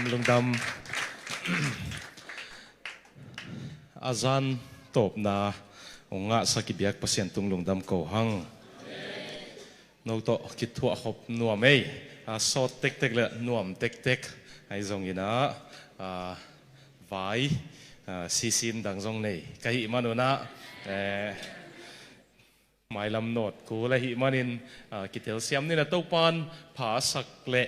lung dam azan top na onga sakibiak pasien tung lung dam ko hang no to kitwa hop nuamei so tek tek le nuam tek tek ai zong ina vai sisim dang zong nei kai manuna mai lam not ku la hi manin kitel siam ni na topan pha sak le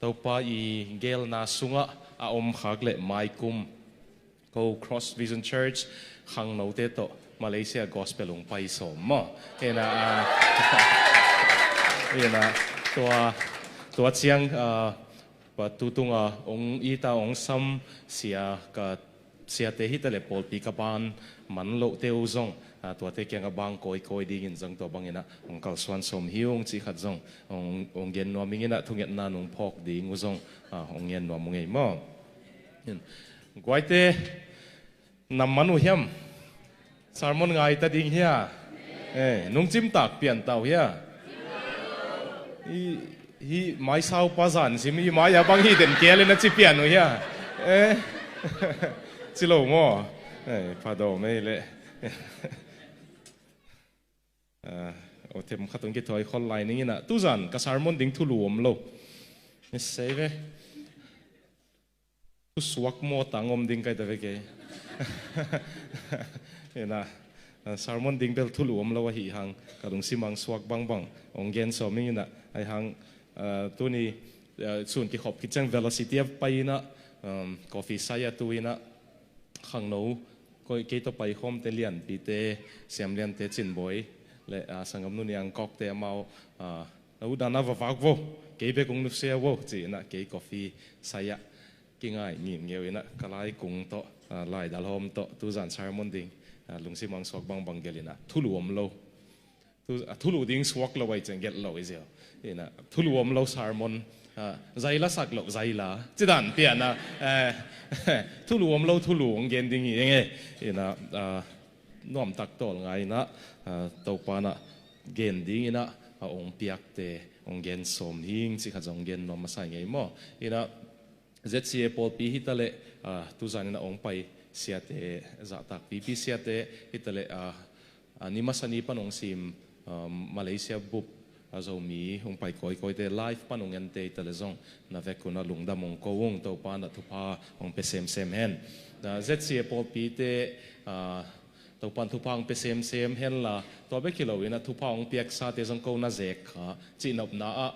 topa i gel na sunga a khak le mai kum ko Cross Vision Church hang no te to Malaysia gospel ung pai som ma ena tua chiang pa tutunga ong ita ong sam sia ka sia te hi tele pol pi ka ban man lo te uzong tua te kyang bang koi ding in jang to bangina ong kal swan som hiung chi khat jong ong gen no mingina thunget na nung phok ding uzong ong yen no mongei mo guaite namanu hiam sermon ngai ta ding hia nung chim tak pian tau hia hi mai sau pa zan sim hi mai ya bang hi den kele na chi pian no hia chi lo mo pa do me le o them khatong ki thoi khol lai ning ina tu zan ka sermon ding thu luom lo ni seve tu suak mo tangom ding kai ta ve ke ena sermon ding bel thulu om lawa hi hang kadung simang swak bang bang ongen so mingina ai hang tuni sun ki hop ki chang velocity of paina coffee saya tuina khang no ko ke to pai hom te lian pi te siam lian te chin boy le sangam nu niang kok te mau u dana va vak vo ke be kung nu se vo chi na ke coffee saya ki ngai ni ngeu ina kalai kung to lai dal hom to tu zan sermon ding lungsi mang swak bang bang gelina thulu om lo tu thulu ding swak lo wai chang get lo is yo ina thulu om lo sermon zaila sak lo zaila chidan piana thulu om lo thulu ong gen ding nge ina nom tak tol ngai na to pana gen ding ina ong piak te ong gen som hing chi kha jong gen nom sai ngai mo ina ZCA Paul pi hitale tu zan ina ong pai siate za tak pp siate hitale nimasani panong sim Malaysia bup azo mi hong pai koi te live panong ente tele zong na vekuna lungda mong ko wong to pa na thupa ong pesem sem hen na ZCA Paul pi te to pan thupang pesem sem hen la to be kilo ina thupang piak sa te zong ko na zek kha chinop na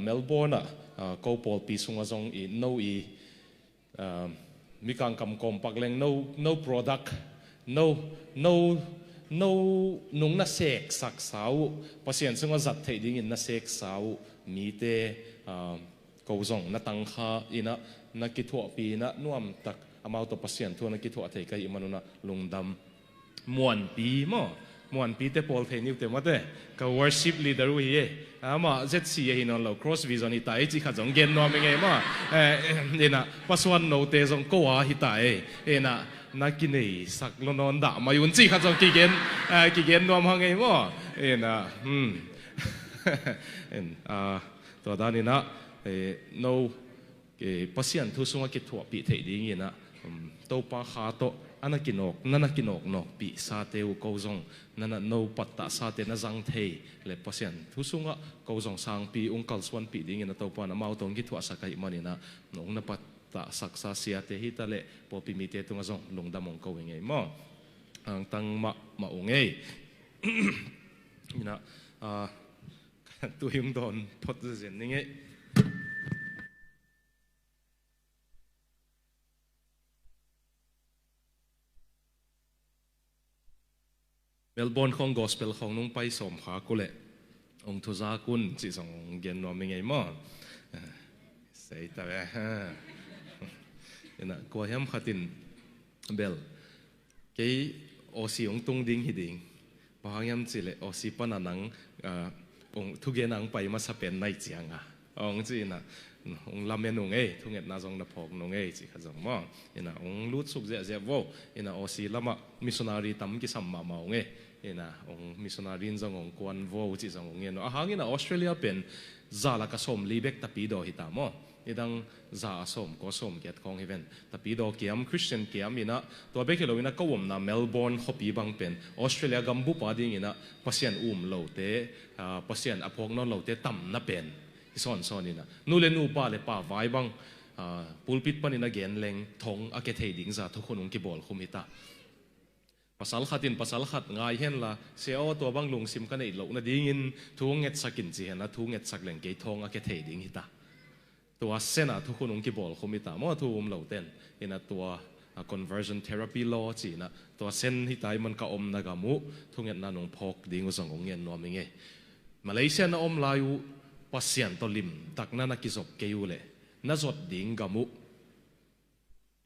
Melbourne ko Paul pi sunga zong i no i mi kang kam kom pakleng no product no nung na sek sak sau pasien sunga zat thei ding in na sek sau mi te ko zong na tang kha ina na ki tho pi na nuam tak amau to pasien thu na ki tho thei kai manuna lungdam muan pi mo muan pi te Paul thei niu te mate ka worship leader wi ye ama ZCA hinon lo Cross Vision hi tai chi kha jong gen no me nge ma ena paswan no te jong ko wa hi tai ena na ki nei sak lo non da ma yun chi kha jong ki gen no ma nge mo ena to da ni na no ke pasien thu sunga ki tho pi thei ding ina to pa kha to anakinok nok pi sa te u ko zong nana no patta sa te na jang thei le pasien thu sunga ko zong sang pi ungkal swan pi ding ina to pa na mau tong ki thwa sakai manina nong na patta saksa sia te hi ta le po pi mi te tunga zong lungda mong ko nge mo ang tang ma ungei ina tu yung don thot zen nge Melbourne khong gospel khong nung pai som kha ko le ong thuza kun chi song gen no mi ngai mo sei ta ve ina ko hem khatin bel ke osi ong tung ding hi ding pahangam chi le osi pananang ong thugen ang pai ma sapen nai chianga ong chi na ong lamen ong e thunget na jong na phok nong e chi kha jong mo ina ong lut suk je vo ina osi lama missionary tam ki sam ma ong e ina ong missionary zong ong kwan vo chi zong ong yen hangin Australia pen zala ka som libek tapi do hitamo idang za som ko som get kong event tapi do kiam Christian kiam ina to be kilo ina kawom na Melbourne hopi bang pen Australia gambu pa ding ina pasien lo te pasien apok non lo te tam na pen son ina nulen upa le pa vai bang pulpit pan ina gen leng thong ake thei ding za thokhunung ki bol khumita pasal khat ngai hen la seo to bang lung sim ka nei lo na ding in thunget sakin chi hen na thunget sak leng ke thong ake thei ding hitaตัวเส้นทุกคนองค์กิบอลคุมิตามั่วทุ่มเหล่าเต้นอินะตัว conversion therapy law จีนะตัวเส้นที่ตายมันก็อมนักมุทุกอย่างนั้นองพกดิ่งอุสังองเงินนัวมิงเงมาเลเซียน่ะอมลายูปัสยันตลิมตักนั่นนักกิจบเกยูเลยน่าจดดิ่งกมุ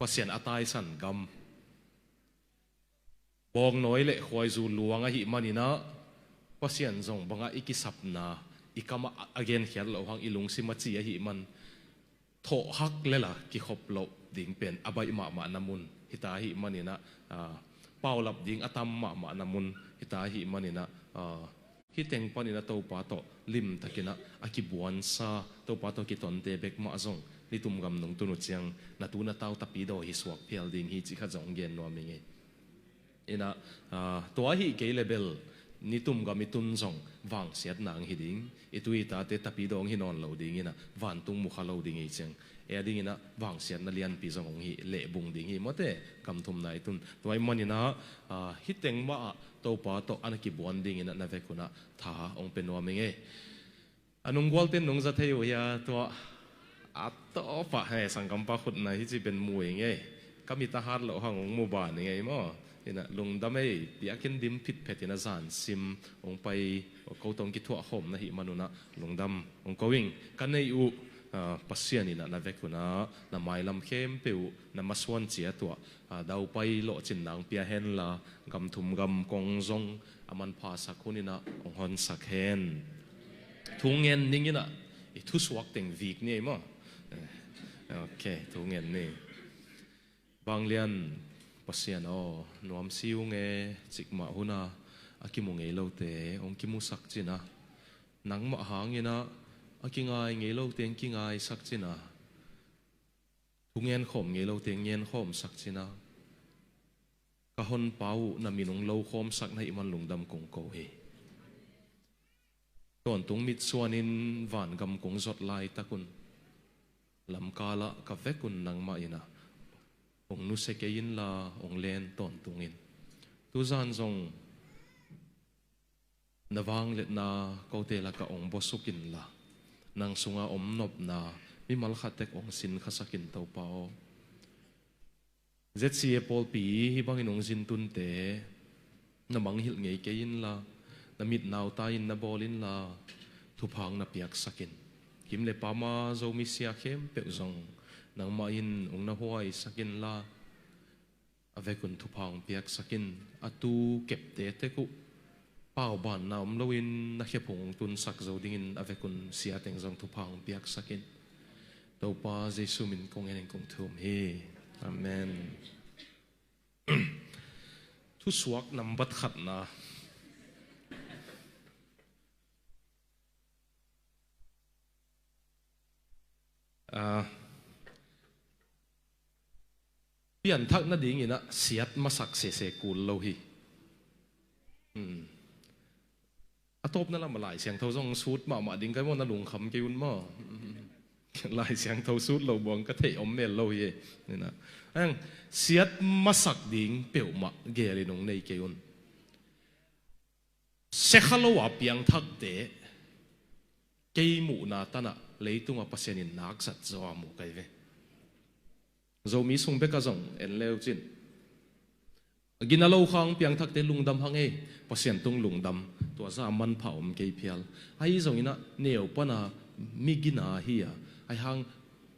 ปัสยันอัตายสันกำบองน้อยเลยคอยจูลวงหิมันนี่นะปัสยันจงบังอิกิสับนาอิกามาagainเขียนเราหังอิลุงสิมาจีหิมันโถฮักเลยล่ะกิขบหลบดิ่งเป็นอบายมานามุนฮิตาหิมันนี่นะเป่าหลับดิ่งอัตมมานามุนฮิตาหิมันนี่นะฮิตเต็งปานี่นะตัวปาโตลิมตะกินะอากิบวนซาตัวปาโตกิตอนเตเบกมาจงลิตุมกำนงตุนุเจียงนาตูนาเต้าตะปีโดฮิสวกเพียลดิ่งฮิจิขจงเย็นนัวมิงเงอินะตัวฮิเกเลเบลนิตุมกามิตุนจงวางเสียดนางฮิดิงอิตุยตาเตตปีดองฮินอนเหลาดิ่งนะวันตุงมุขเหลาดิ่งอีเจงดิ่งนะวางเสียดนัเลียนปีจงฮิเละบุงดิ่งฮิมดเตกำทุมนายตุนตัวไอ้มันนี่นะฮิตเต็งว่าตัวปาโตอันกิบวนดิ่งนะนาเวกุนะท่าองเป็นว่ามิงเออันนุ่งกวลเป็นนุ่งจะเที่ยวyaตัวอัตโตปะให้สังกัมปะขุดนายที่จะเป็นมวยไงก็มีทหารเหล่าหังองมูบานไงมั้งนะลงดำไม่อยากกินดิมผิดเผ็ดนะจานซิมองไปเขาต้องกินถั่วหอมนะฮิมันนะลงดำองก็วิ่งกันในอุปัสเซียนี่นะนาเวกุนะนาไม้ลำเข้มเปียวนามาสวนเจียตัวดาวไปโลจินนางเปียเฮนละกำทุมกำกงจงอามันพาสักคนนี่นะองฮอนสักเฮนทุ่งเงินนี่นะทุสวักแต่งวีกนี่มั้งโอเคทุ่งเงินนี่บางเรียนปัสยันนวมซิวเงจิกมาหุนาอากิมุงเงโลเตองกิมุสักจินะนังมาหางยินะอากิงไงเงโลเตงกิงไงสักจินะทุงเงินข่มเงโลเตงเงินข่มสักจินะกะฮอนเปานามินงโลข่มสักในมันลุงดำกงโกเฮตอนตุงมิดสวนินวันกำกงจดลายตะกุนลำกาละกะเวกุนนังมาอินะองนุสเกยินลาองเลนตอนตุงินตุจานจงนวังเล็ดนาเกาเตละกะองบสุกินละนางสุงาอมนบนามิมัลขัดเตกองสินขสักินเต้าเปาเจ็ดเสียปอลปีฮิบังอินองสินตุนเตนบังหิลเงยเกยินละนมิดนาวตายินนบอลินละทุพังนเปียกสักินกิมเลปามาโจมิเซียเข้มเปจงนางมาอินองนาหัวสักินลาอเวกุนทุพังเปียกสักินอตูเก็บเตเตกุป่าวบานนามลวินนักเขพงตุนสักโจดิ่งอเวกุนเสียเต็งจงทุพังเปียกสักินตัวป้าเจสุมินคงเองคงทุ่มเฮอาเมนทุสวกนำบัดขัดนะเปลี่ยนทักนั่นดิ่งนะเสียดมาสักเสกูลโลหิอาตบนั่นละมาหลายเสียงเท่าจงสูดมาดิ่งกันว่านั่นหลงคำกิวนมาหลายเสียงเท่าสูดเราบวงก็เทอมเมลโลหินี่นะเสียดมาสักดิ่งเปี่ยวมาเกลินงในกิวนเสกฮัลโหลว่าเปียงทักเตะกิมูนาตนะเลยตุงอาปัสยานินนักสัตว์จอมูไกเวโจมีส่งเบกะจงเอ็นเลวจินกินอาโลขังเปียงทักเตลุงดำหังเอปัสยันตุงลุงดำตัวซามันเผาอมเกยเพียลไอ้จงอินะเนียวปนามิกินาเฮียไอ้หัง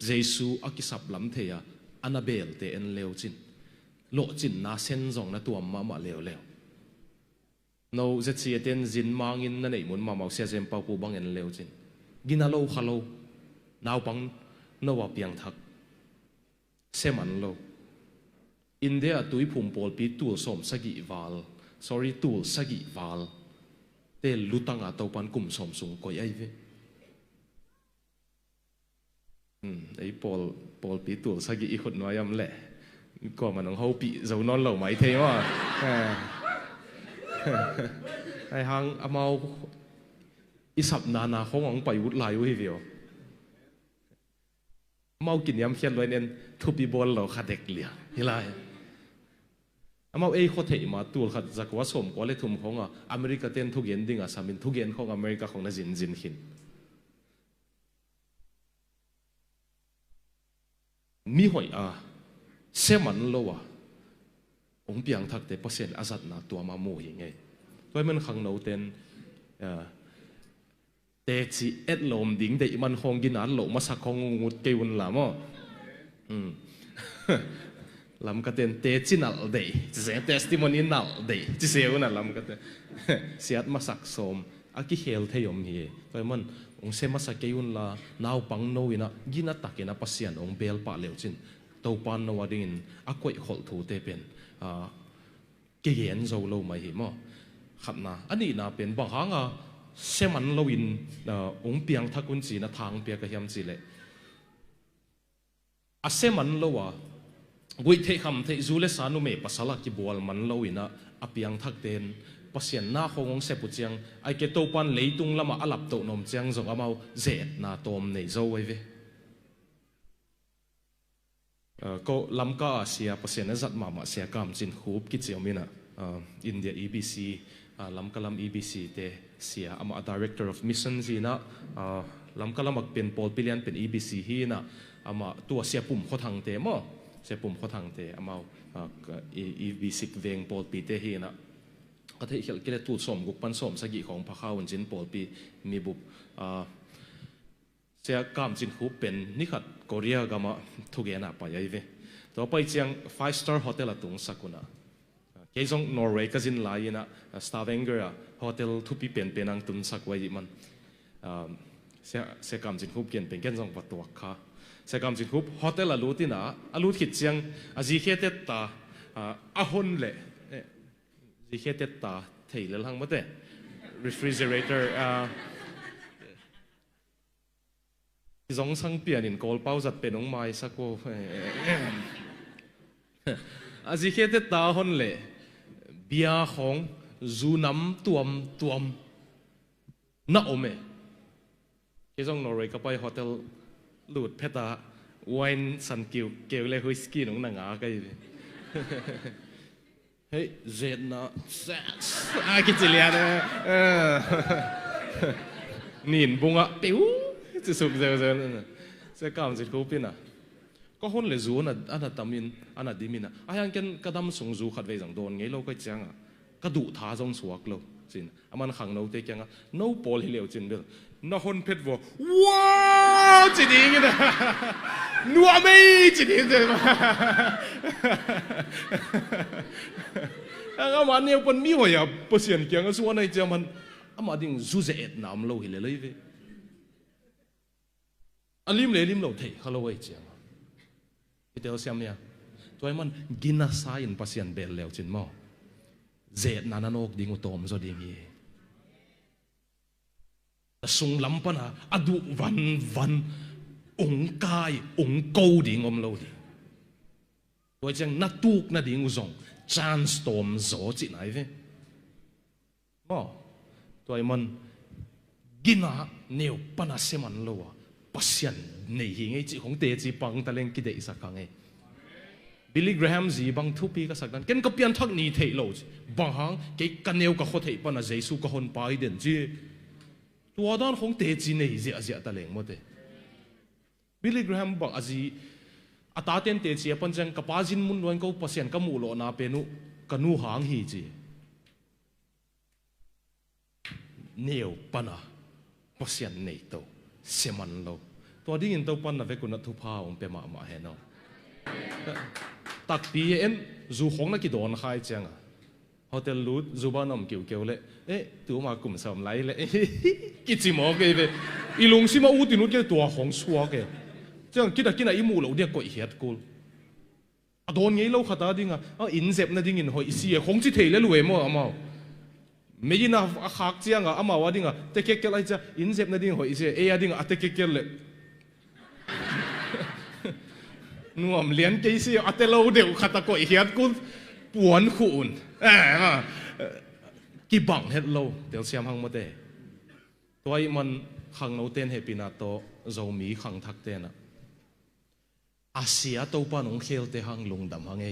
เจสูอากิสับลำเทียอานาเบลเตเอ็นเลวจินโลจินนาเซนจงนะตัวมาเลวเลวโนเจตเสียเต็นจินมังอินนั่นเองมุนมาเสียเจมเปาปูบังเอ็นเลวจินกินอาโลฮัลโลนาวปังนวาเปียงทักเซมันโลอินเดียตุยพุ่มปอลปีตัวสมสกิวาล sorry tool sagi val te lutanga to pan kum som sung koi ai ve ei Paul pi tool sagi i khut noyam le ko man ho pi zo non lo mai the ma ai hang amau isap nana khong ong pai ut lai wi vio mau kin yam khian loi nen thupi bol lo khatek lia hilai amau ei kho thei ma tul khat zakwa som ko le thum khonga america ten thu gen dinga samin thu gen khong america khong na jin jin khin mi hoi a seman lo wa ong piang thak te pasien azat na tua ma mo hi nge toy man khang no ten te chi et lom ding de man khong gin an lo ma sak khong ngut ke un la mo lam ka ten te chinal de se testimony nal de chi se una lam ka te siat ma sak som a ki hel theyom hi toy man ong se ma sak ke un la naw pang no ina gina takena pasian ong bel pa leu chin to pan no wadin a koi khol thu te pen ke yen zo lo mai hi mo khatna ani na pen bang hanga seman lo in ong piang thakun chi na thang pia ka hiam chi le a seman lo wa gui the kham the zule sanu me pasala ki bol man lo ina a piang thak ten pasien na khong se pu chiang ai ke to pan leitung lama alap to nom chiang zo amau zet na tom nei zo wei ve ko lamka asia pasien na zat mama sia kam chin khup ki chiomina India EBC lamkalam EBC te sia ama director of missions ina lamkalam ak pen pol pilian pen EBC hi na ama tu sia pum khothang te mo sia pum khothang te ama EBC veng pol pi te hi na ka the khel kile tu som guk pan som sagi khong phakhaun jin pol pi mi bup sia kam jin hu pen ni khat korea gama thugena pa yai ve to pai chiang 5-star hotel atung sakuna keizong Norway kazin laina Stavanger hotel thupi pen penang tun sakwai man se kam jin hu ken pen ken jong patwa kha se kam jin hu hotel alutina alut khit chiang aji khete ta ahon le ji khete ta theile lang mate refrigerator zong sang pian in kol pau zat penong mai sako aji khete ta hon le bia khong zunam tuam na ome ke jong Norway ka pai hotel lut pheta wine san kiu kele whisky nong na nga kai hey zet na ki chilian nin bunga piu chu sum zeu se kam jit ko pina có hôn lệ zu ana tamin ana dimina ayang ken kadam sung zu khat ve jang don ngei lo kai chang ka du tha jong suak lo chin aman khang no te kyanga no pol hi leo chin bel na hon phet wo wow chi ding ina nuwa mei chi ding de ang man ne pon mi hoya pasien kyanga su anai chaman ama ding zu ze et nam lo hi le le ve alim le lim lo thei khalo wei chang tel siam nia toy man gina sa in pasian bel leo chin mo zet nananok ding utom zo ding ye sung lampana adu van ong kai ong ko ding om lo ding toy chang natuk na ding uzong chance storm zo chi nai ve mo toy man gina neu pana seman lo pasian nei hi ngei chi khong te chi pang taleng ki dei sa ka nge Billy Graham ji bang thu pi ka sakdan ken ka pian thak ni thei lo bang hang ke kaneu ka kho thei pa na jesu ka hon pai den ji tua dan khong te chi nei ji azia taleng mo te Billy Graham bang aji ata ten te chi pan jang ka pa jin mun loin ko pasian ka mu lo na pe nu kanu hang hi ji neu pana pasian nei to seman lo to ding in to pan na ve kun thu pha ong pe ma he no tak pi en zu khong na ki don khai chang hotel lut zubanom kiu kiu le tu ma kum sam lai le ki chi mo ke ve ilung si ma u ti nu ke tua khong suwa ke chang kita kina i mu lo dia ko hiat kul โดนงี้เราขัดดิ้งอินเซปนั่นดิ้งอินหอยเสียคงจะเทเลรวยมั้งอามาไม่ยินนะขักเจียงอามาว่าดิ้งเตะเกลอะไรจะอินเซปนั่นดิ้งหอยเสียดิ้งเตะเกลเลยนัวมเลี้ยนเกยสิเตะเราเดี๋ยวขัดตะกุยเฮียกูปวนขุนกี่บังเฮ็ดเราเดี๋ยวเสียมหังมาเตะตัวมันขังเราเต้นเฮปินาโตโจมีขังทักเต้นอาเซียตัวปานองเคลเตหังลงดำหัง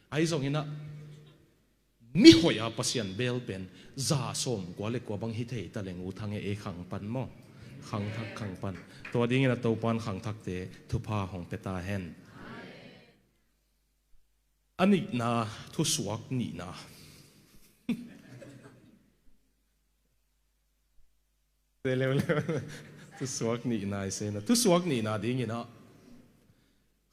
ไอ้ทรงนี้นะมิหอยอาปัสยันเบลเป็นจ่าสมกว่าเล็กกว่าบางฮิตเฮตะเลงูทางขังปันมั้งขังทักขังปันตัวดิ้งนะตัวปานขังทักเตทุพาของเปตาเฮนอันนี้นะทุสวกนี่นะเร็วทุสวกนี่นะเซนะทุสวกนี่นะดิ้งนะ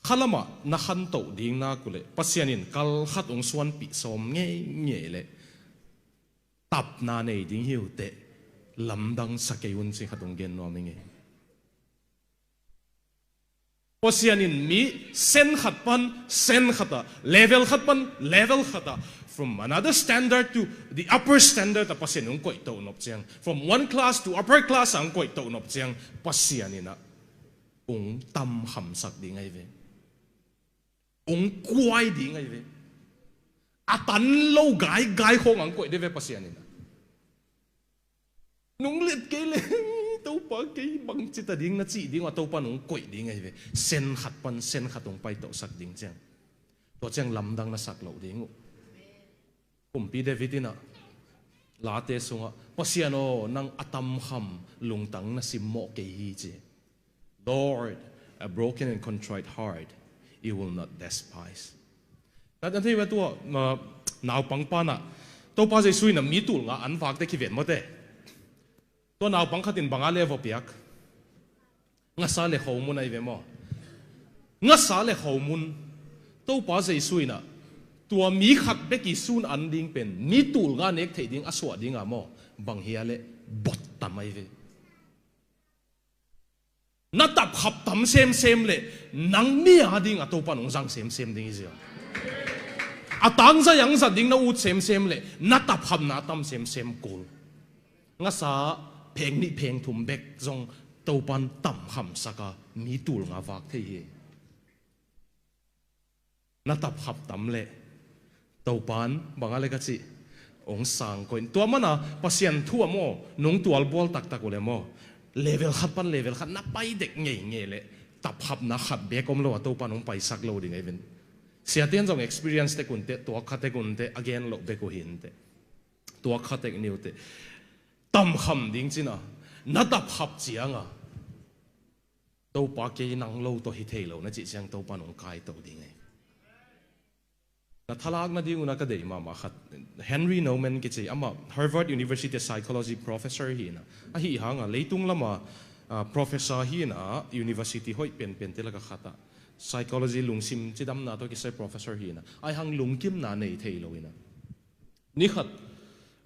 ขลมานักขันโตดิ้งนะกุเลปัสยานินกัลขัดองส่วนปิสมเงี้ยเลยตับนาในดิ้งหิวเตะลำดังสกัยวุนสิขัดองเกนนัวมิงปัสยานินมีเส้นขัดปันเส้นขัดเลเวลขัดปันเลเวลขัดfrom another standard to the upper standard แต่ปัสยานินก็อีกโตนบเจียง from one class to upper class อังก็อีกโตนบเจียงปัสยานินองตำหำสักดิ้งไงเวองกวายดิ้งไงเวอาตันโลกายคงอังก็อีกได้เวปัสยานินนุ่งเล็ดเกเลยตัวปากเกยบังจิตดิ้งนะจีดิ้งว่าตัวปานุ่งก่อยดิ้งไงเว้เส้นขัดปันเส้นขัดตรงไปตัวสักดิ้งเจียงตัวเจียงลำดังนะสักเหล่าดิ้งผมปีเดวิดินะลาเตสุงะปัสยานโอนังอัตมคำลุงตังนะสิโมเกยเจ Lord a broken and contrite heart you will not despise นั่นที่ว่าตัวหนาวปังปานะตัวป้าจะช่วยนะมีตุลงะอันฝากได้ขี้เวียนหมดเลยตัวน่าบังคับตินบังอาเลวเปียกงัดสาเลขมุนไอเวมองัดสาเลขมุนตัวป้าใจสวยนะตัวมีขัดเบกิซูนอันดิ้งเป็นมีตูลงานเอกเทดิ้งอสวดดิ้งอะมอบังเฮียเลบดตามไอเวนัดตับขับตามเซมเลยนังมีอาดิ้งอะตัวป้าหนุ่งจังเซมดิ้งอีเสียอะตังจะยังจะดิ้งน่าอุดเซมเลยนัดตับขับนัดตามเซมกูงัดสาเพลงนี้เพลงทุ่มเบกจงตัวปันต่ำคำสักมีตูลงาวักเทียนัตับขับต่ำเละตัวปันบางอะไรก็สิองสังก่อนตัวมันปัสยันทั่วโมนุ่งตัวบอลตักเลยโมเลเวลขัดปันเลเวลขัดนับไปเด็กเงี้ยเลยตับขับนักขับเบกอมโลตัวปันองไปสักโลดิ่งไงเป็นเสียเตียนจง experience เตกุนเตตัวขัดเตกุนเต again โลเบกุหินเตตัวขัดเตกนิวเตตั้มคำดิ้งจีน่ะนัดดับขับเจียงตัวปากเกยนังโลตัวฮิตเทโลนั่นจีเจียงตัวปานองกายตัวดิ้งไงนัทลากนั่นดิ้งนักเดยมาขัด Henry Nouwen กิจอามา Harvard University Psychology Professor ฮีนะฮีหางเลยตุงละมา Professor ฮีนะ University ห้อยเป็นเตลกขัดPsychology ลุงซิมจีดำนาตัวกิจ Professor ฮีนะไอหางลุงกิมนาในเทโลนะนี่ขัด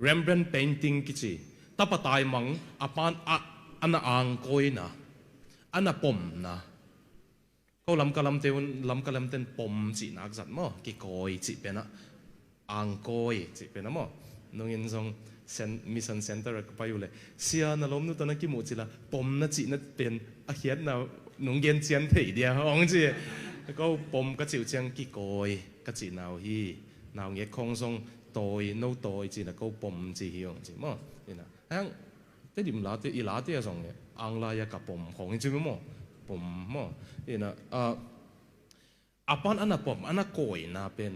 Rembrandt painting กิจตับตายมังอปานอันอ่างโกยนะอันปมนะเขาลำกะลำเต้นปมจีนักจัดมั้งกี่โกยจีเป็นนะอ่างโกยจีเป็นนะมั้งน้องยินทรงมิชชั่นเซ็นเตอร์ก็ไปอยู่เลยเสียนะล้มนู่นตอนนั้นกี่หมู่จีละปมนะจีนั่นเป็นอาเขียนนะน้องเย็นเจียนถี่เดียวองจีก็ปมก็จิ๋วเจียงกี่โกยก็จีนาวฮีนาวเงี้ยคงทรงโตยโนโตยจีนะก็ปมจีเฮียงจีมั้งนี่นะทั้งแต่ดิมลาเตอีลาเตส่งเนี่ยอังลายกับปมของจริงมั้งปมมั้งนี่นะอาปานอันน่ะปมอันน่ะโกยนะเป็น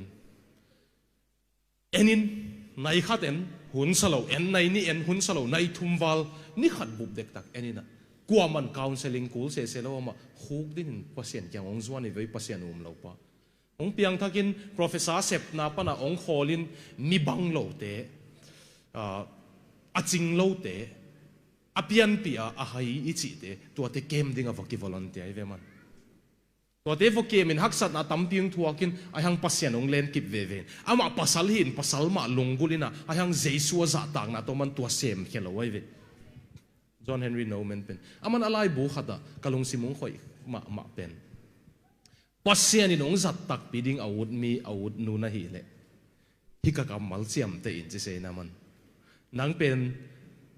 เอ็นินในขัดเอ็นหุ่นสโลเอ็นในนี่เอ็นหุ่นสโลในทุ่มวัลนี่ขัดบุบเด็กตักเอ็นินะกลัวมันคาวน์เซลลิงกูเซโลมาฮุกดินพัศยันแกงองจวนนี่ไว้พัศยันเราปะองเปียงทักิน professor เซปนาปนะองโคลินมีบังโลเตอาจิงโลเตอเปียนปีอาหายอิจิเตตัวเตเกมดิ้งวักิวอลันเตียเวมันตัวเตฟเกมมันฮักสัตนาตั้มพิงทัวกินอายังปัสยันองเลนกิบเวเวนอามาปัสสัลหินปัสสัลมาลงกุลินะอายังเจสัวจัตต่างนะตัวมันตัวเซมเขลไว้เวจอห์นเฮนรี่โนแมนเป็นอามันอะไรบุขัดกะลงซิมุงคอยมาเป็น pasien in ong zat tak piding awut mi awut nu na hi le hi ka kamal chiam te in chi se naman nang pen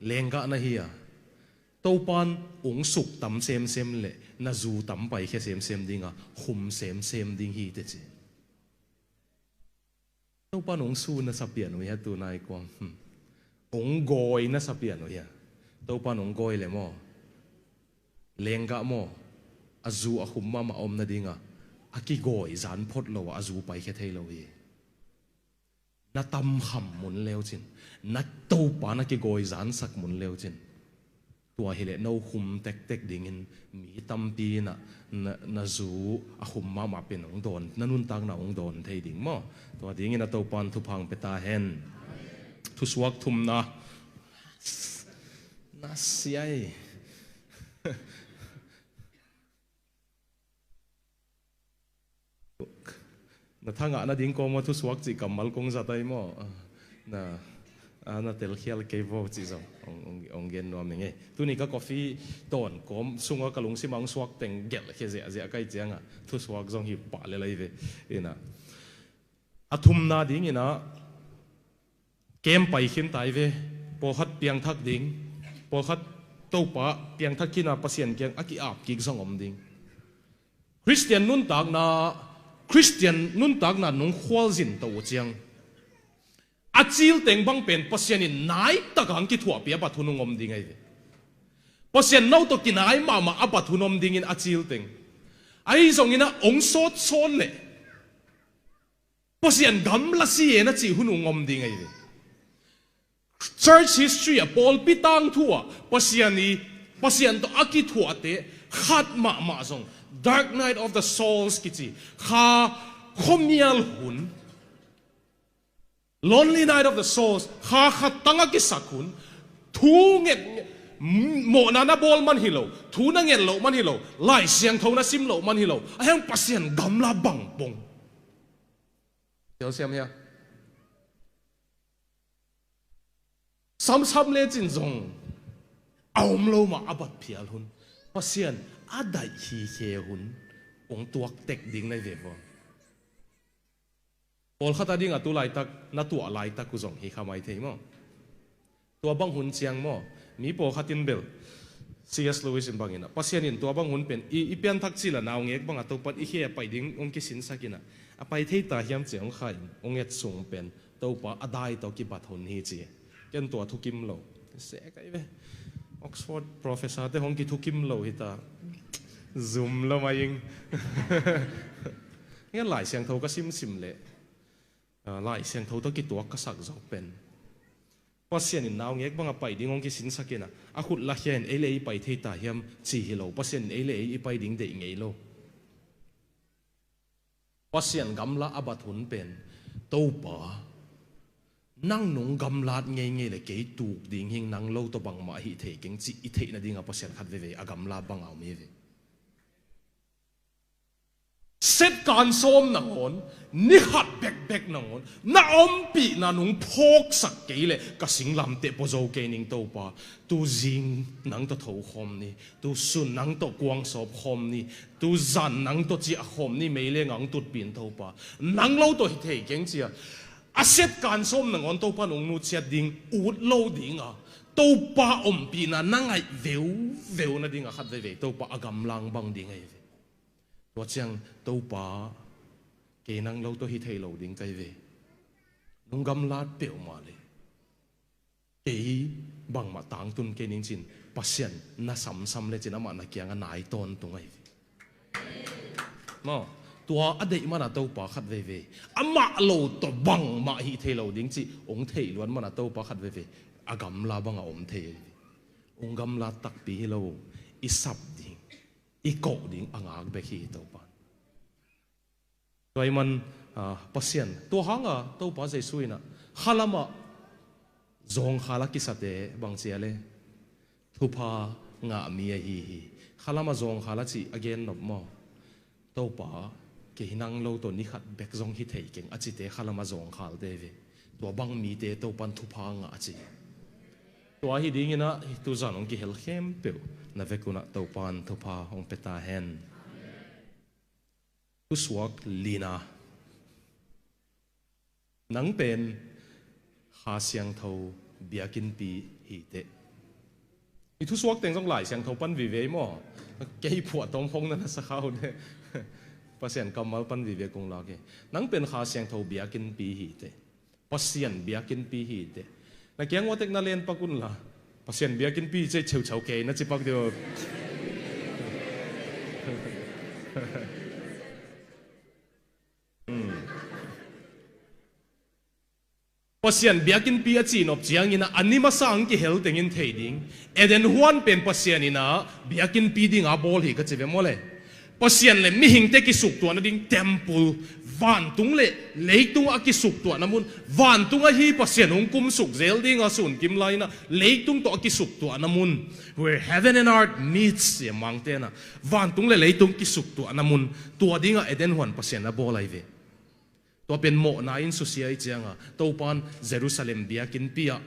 lenga na hi a to pan ong suk tam sem sem le na zu tam pai khe sem sem dinga hum sem sem ding hi te chi to pan ong su na sapian wi ha tu nai kwang ong goi na sapian wi ha to pan ong goi le mo lenga mo azu a hum ma om na dinga aki goi zan phot lo azu pai khe thei lo hi na tam kham mun leo chin na to pa na ki goi zan sak mun leo chin tua hi le no hum tek tek ding in mi tam pi na zu a hum ma pen ong don nanun tang na ong don thei ding mo tua ding in a to pan thu phang peta hen thu suak thum na siai na thanga na ding ko mo thu suak chi kamal kong za tai mo na tel khial ke vo chi zo ong gen no menge tu ni ka coffee ton kom sunga kalung simang suak teng gel khe ze kai chianga thu suak zong hi pa le lai ve ina athum na ding ina kem pai khin tai ve po khat piang thak ding po khat to pa piang thak kina pasien kyang aki ap ki zong om ding Christian nun tak na nung khwal zin to chiang achil teng bang pen pasien in nai takang ki thua pia ba thunung om ding ai pasien no to kinai ma apa thunom ding in achil teng ai zong ina ong sot son le pasien gam la si ena chi hunung om ding ai church history a Paul pitang thua pasien to aki thua te khat ma zong dark night of the souls kichi kha khomial hun lonely night of the souls kha tanga ki sakun thu nget mo na bol man hilo thu na ngel lo man hilo lai siang thona sim lo man hilo ahang pasien gamla bang pong yo siam ya sam le chin zong aum lo ma abat phial hun pasien adai hi he hun ong tuak tek ding nai ve vo Paul khata ding atu lai tak na tu lai tak ku zong hi khamai thei mo tua bang hun chiang mo mi po khatin bel C.S. Lewis in bangina pasien in tua bang hun pen i pian thak chi la naw ngek bang atu pat i he pai ding ong ki sin sakina a pai thei ta hiam cheong khai ong et sung pen to pa adai to ki bat hun hi chi ken tua thu kim lo se kai ve Oxford professor te hong ki thu kim lo hi ta zoom lo mai nghe lại sang thâu cái sim lệ lại sang thâu to ki tua ka sak zo pen pasien in naw ngek bang a pai ding ong ki sin sakena a khut la hian ele pai thei ta hiam chi hi lo pasien ele i pai ding de ngei lo pasien gamla abat hun pen to pa nang nung gamlat ngei le ke tu ding hing nang lo to bang ma hi thei keng chi i thei na ding a pasien khat ve a gamla bang aw mi ve set kan som nang on ni hat bek nang on na om pi na nung phok sak ke le ka singlam te pozo ke ning to pa tu jing nang to tho khom ni tu sun nang to kwang sop khom ni tu zan nang to chi a khom ni me le ngang tut pin to pa nang lo to hi thei keng chi a set kan som nang on to pa nung nu chiat ding ut lo ding a to pa om pi na nangai veu na ding a khat ve to pa agam lang bang ding ai wa chiang to pa ke nang lo to hi thei lo ding kai ve nung gam lat pe ma le ke bang ma tang tun ke ning chin pasien na sam le chin ama na kyang nai ton tu ngai mo tua adei mana to pa khat ve ve ama lo to bang ma hi thei lo ding chi ong thei luan mana to pa khat ve agam la bang a om thei ong gam la tak pi lo i sap ding i ko ding angak be hi to pa toy man pasien to hanga to pa jai suina khalama zong khala ki sate bang chiale thupa nga mi hi khalama zong khala chi again no mo to pa ke hinang lo to ni khat bek zong hi thei keng achi te khalama zong khal de ve to bang mi te to pan thupa nga achi to hi ding ina tu zan ong ki hel khem pe na ve kuna to pan thupa ong peta hen tu suak lina nang pen ha siang tho biakin pi hi te i tu suak teng jong lai siang tho pan vi ve mo ke phuat tom phong na sa khau ne pasien kamal pan vi ve kong la ke nang pen ha siang tho biakin pi hi te pasien biakin pi hi te na kyang wa tek na len pakun la pasien biakin pi che cheu chau ke na chipak dio pasien biakin pi a chin op chiang ina anima sang ki hel tengin theiding eden huan pen pasien ina biakin pi ding a bol hi ka cheve mole pasien le mi hing te ki suk tu na ding temple van tung le leitung a ki suk tu na mun van tung a hi pasien ung kum suk zel ding a sun kim lai na leitung to a ki suk tu na mun where heaven and earth meets ye mang te na van tung le leitung ki suk tu na mun tu ding a eden huan pasien a bol ai veตัวเป็นโมนาอินสุเซียเจียงอ่ะตัวปานเยรูซาเล็มเบียกินปีอ่ะ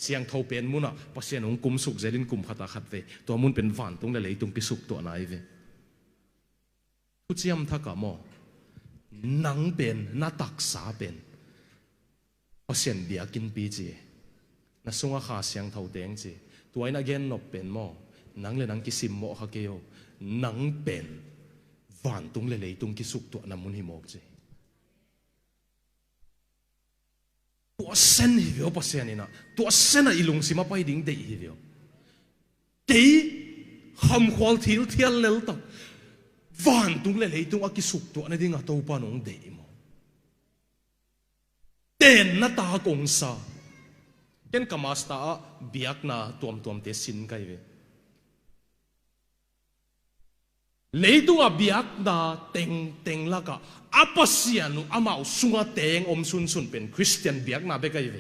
เสียงเท่าเป็นมุนอ่ะปัสเซียนองกุมสุกเจริญกุมขัดตาขัดเวตัวมุนเป็นฝันตรงเลยตรงกิสุกตัวนายเวผู้เจียมทักกะโมนังเป็นนาตักษาเป็นปัสเซียนเบียกินปีเจน่าสงอาขาเสียงเท่าเตงเจตัวไอ้นักเกนนบเป็นโมนังเลยนังกิสิมโมฮักเกโยนังเป็นฝันตรงเลยตรงกิสุกตัวน้ำมุนหิโมกเจตัวเส้นหิวปัสเซียนี่นะตัวเส้นอิลุงสิมาไปดิ้งเดีหิวเดีคำควอลทิลเทียนเลลตักวันตุงเลยตุงอากิสุกตัวนั่นดิ้งอ่ะตัวปานองเดีมเต้นนาตากงซาเต้นกามาสตาเบียกนาตัวเตสินไกเวเลยตุงอาเบียกนาเต็งละกะอาปัสยานุอามาอุสุงาเตงอมซุนเป็นคริสเตียนเบียกนาเบกไอเว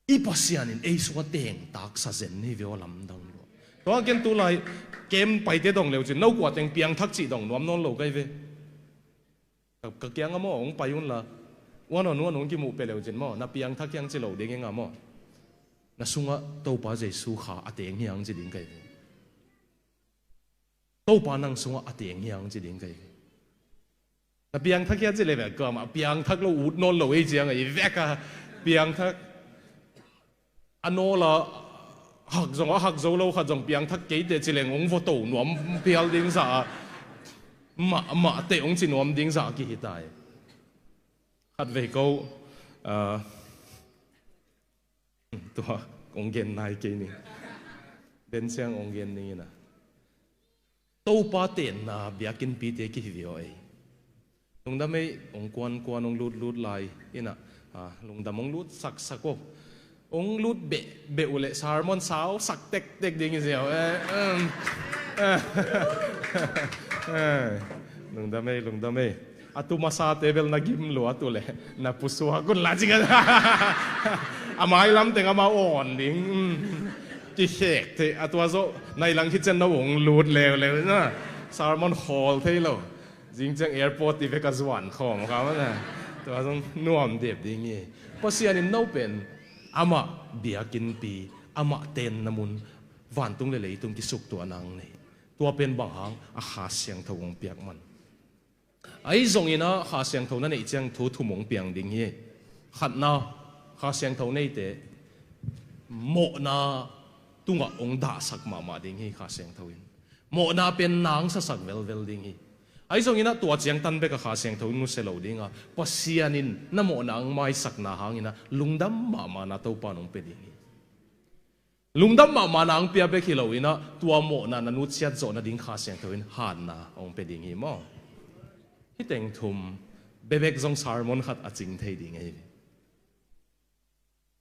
อีปัสยานินเอสุงาเตงตักซาเซนนี่เวลลำดังโลตัวเกมตัวไรเกมไปเตดองเลวจินนกว่าเตงเปียงทักจีดองนวมนนโลกไอเวกับเกียงอะโมองไปยุ่นละวันนกิมูเปเลวจินโมนับเปียงทักยังจิโลเด้งอะโมนัสุงาโตปาเจสุขาอเตงยังจิดิงไกเวโตปานังสุงาอเตงยังจิดิงไกเวแต่เปียงทักแค่จะเลยแบบก็มาเปียงทักเราอุดนนเราไอ้เจียงไอ้แวกอะเปียงทักอันโนละหักจงว่าหักโจเราหักจงเปียงทักเกยเตจิเลงองฟโต้หนวมเปียลดิ้งสามาเตะองจิหนวมดิ้งสากี่หิตายหัดเวก็ตัวองเกนนายเกนี่เดินเสียงองเกนนี่นะโตปาเตนนาเบียกินปีเตกี่หิวไอลงดำไม่องกวนองลูดลายอินะลงดำองลูดสักโกองลูดเบอุเลซาร์มอนสาวสักเต็กดิ่งเสียวลงดำไม่อะตุมาซาเตเบลนักิมลัวตุเลนับปุสวากุนลาจิกันอามาอีลำเต็งอามาอ่อนดิ่งกิเชกเตอะตัวโซในหลังที่เจนน้องลูดเลวนะซาร์มอนฮอลเทโลจริงจังแอร์พอร์ตที่เวกัสวันของเขาเนี่ยตัวต้องน่วมเด็บดิ่งงี้เพราะเสียนี่น่าเป็นอามาเบียกินปีอามาเต้นน้ำมุนวันตุงเลยตุงกิสุกตัวนางนี่ตัวเป็นบางหางอาหาเสียงทวงเปียกมันไอ้ทรงนี้นะหาเสียงทวนั่นไอ้เจียงทูทุ่มงเปียงดิ่งงี้ขัดนะหาเสียงทวนี่เตะโมนาตุงอ่ะองดาสักมาดิ่งงี้หาเสียงทวินโมนาเป็นนางสักเวลดิ่งงี้ไอ้ตรงนี้นะตัวเจียงตันเบกขาเสียงทวินมุสเลวดิ่งอ่ะปัสยานินน้ำโมนางไม่สักนาหางนี่นะลุงดำมานาตัวปานองเป็นดิ่งงี้ลุงดำมานางเปียเบกิโลวินะตัวโมนานันุเชียโจนาดิ่งขาเสียงทวินหานนาองเป็นดิ่งงี้มั้งที่แต่งทุมเบกจงสารมอนขัดอจิงเทดิ่งงี้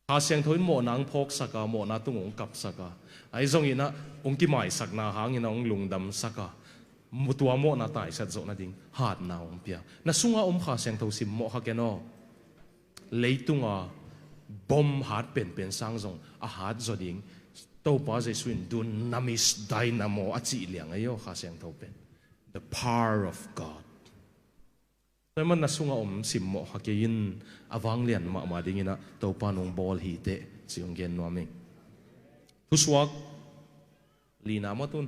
ขาเสียงทวินโมนางพกสักโมนาตุงองกับสักไอ้ตรงนี้นะองกิไม่สักนาหางนี่นะองลุงดำสักมุตัวโมนาตายสัตว์โจนาดิ่งหาดนาองเปียน่าสุงอาขาเสียงทวินโมฮักเกนอเลยตุงอาบอมหาดเป็นสังจงอาหาดโจดิ่งโตป้าเจสุนดุนนามิสไดนาโมอจิเลียงไอ้โยขาเสียงทวิน the power of Godแต่มันน่าสุงอาสิมโมฮักเกยินอวังเลียนมาดิ่งนะโตป้านองบอลฮีเตสิองเกนนัวมิงทุสวกลีนามาตุน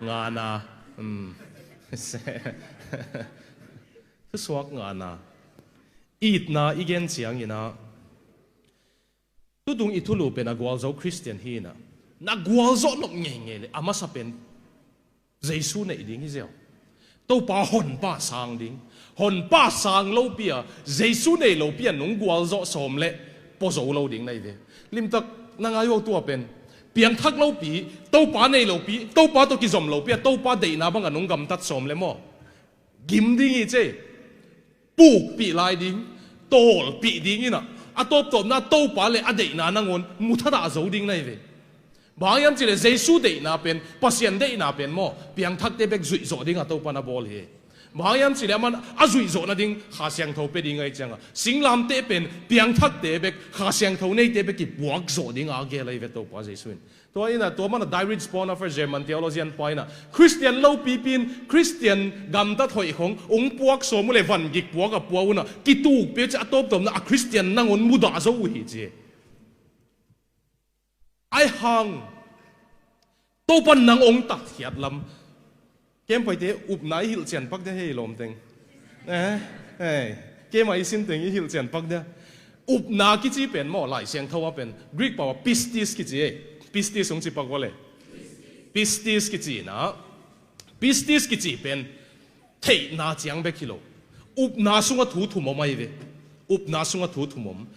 งานา thứ suak ngà na ít na igen chiang ina tu dung ít thu lu pen agwal zo Christian hi na gwal zo nok nge nge le ama sa pen Giêsu này ding hi zeo tàu pa hồn pa sang lâu pia Giêsu này lâu pia nung gwal zo som le po zo lâu ding này về lim tak nang ayo tua pen piang thak lâu pi tàu pa này lâu pi tàu pa to ki zom lâu pia tàu pa de na bang anung gam tat som le mo gim ding hi che pu pi lai ding tol pi ding ina atop top na tàu pa le ade na nangon muthada zo ding này về bang yam chỉ là Giêsu de na pen pasien de na pen mo piang thak te bek zui zo ding atop pa na bol he bang yam chỉ là man azui zo na ding kha siang tho pe ding ai changa singlam te pen piang thak te bek kha siang tho nei te bek ki buak zo ding a ge lai ve to pa Giêsu to ina to man direct spawn of German theologian point na Christian low pipin Christian gam ta thoi khong ung puak so mu le van gik puak a puau na ki tu pe cha top tom na a Christian nangon mu da zo hi che ai hang tô pan nang ong tak hiat lam kem pai te up nai hil chen pak de hei lom teng kem ai sin teng hil chen pak de up na ki chi pen mo lai siang thawa pen Greek pa pistis ki chi pistis ong chi pak wale pistis ki chi na pistis ki chi pen thei na chiang be kilo up na sunga thu thu mo mai ve up na sunga thu thu mom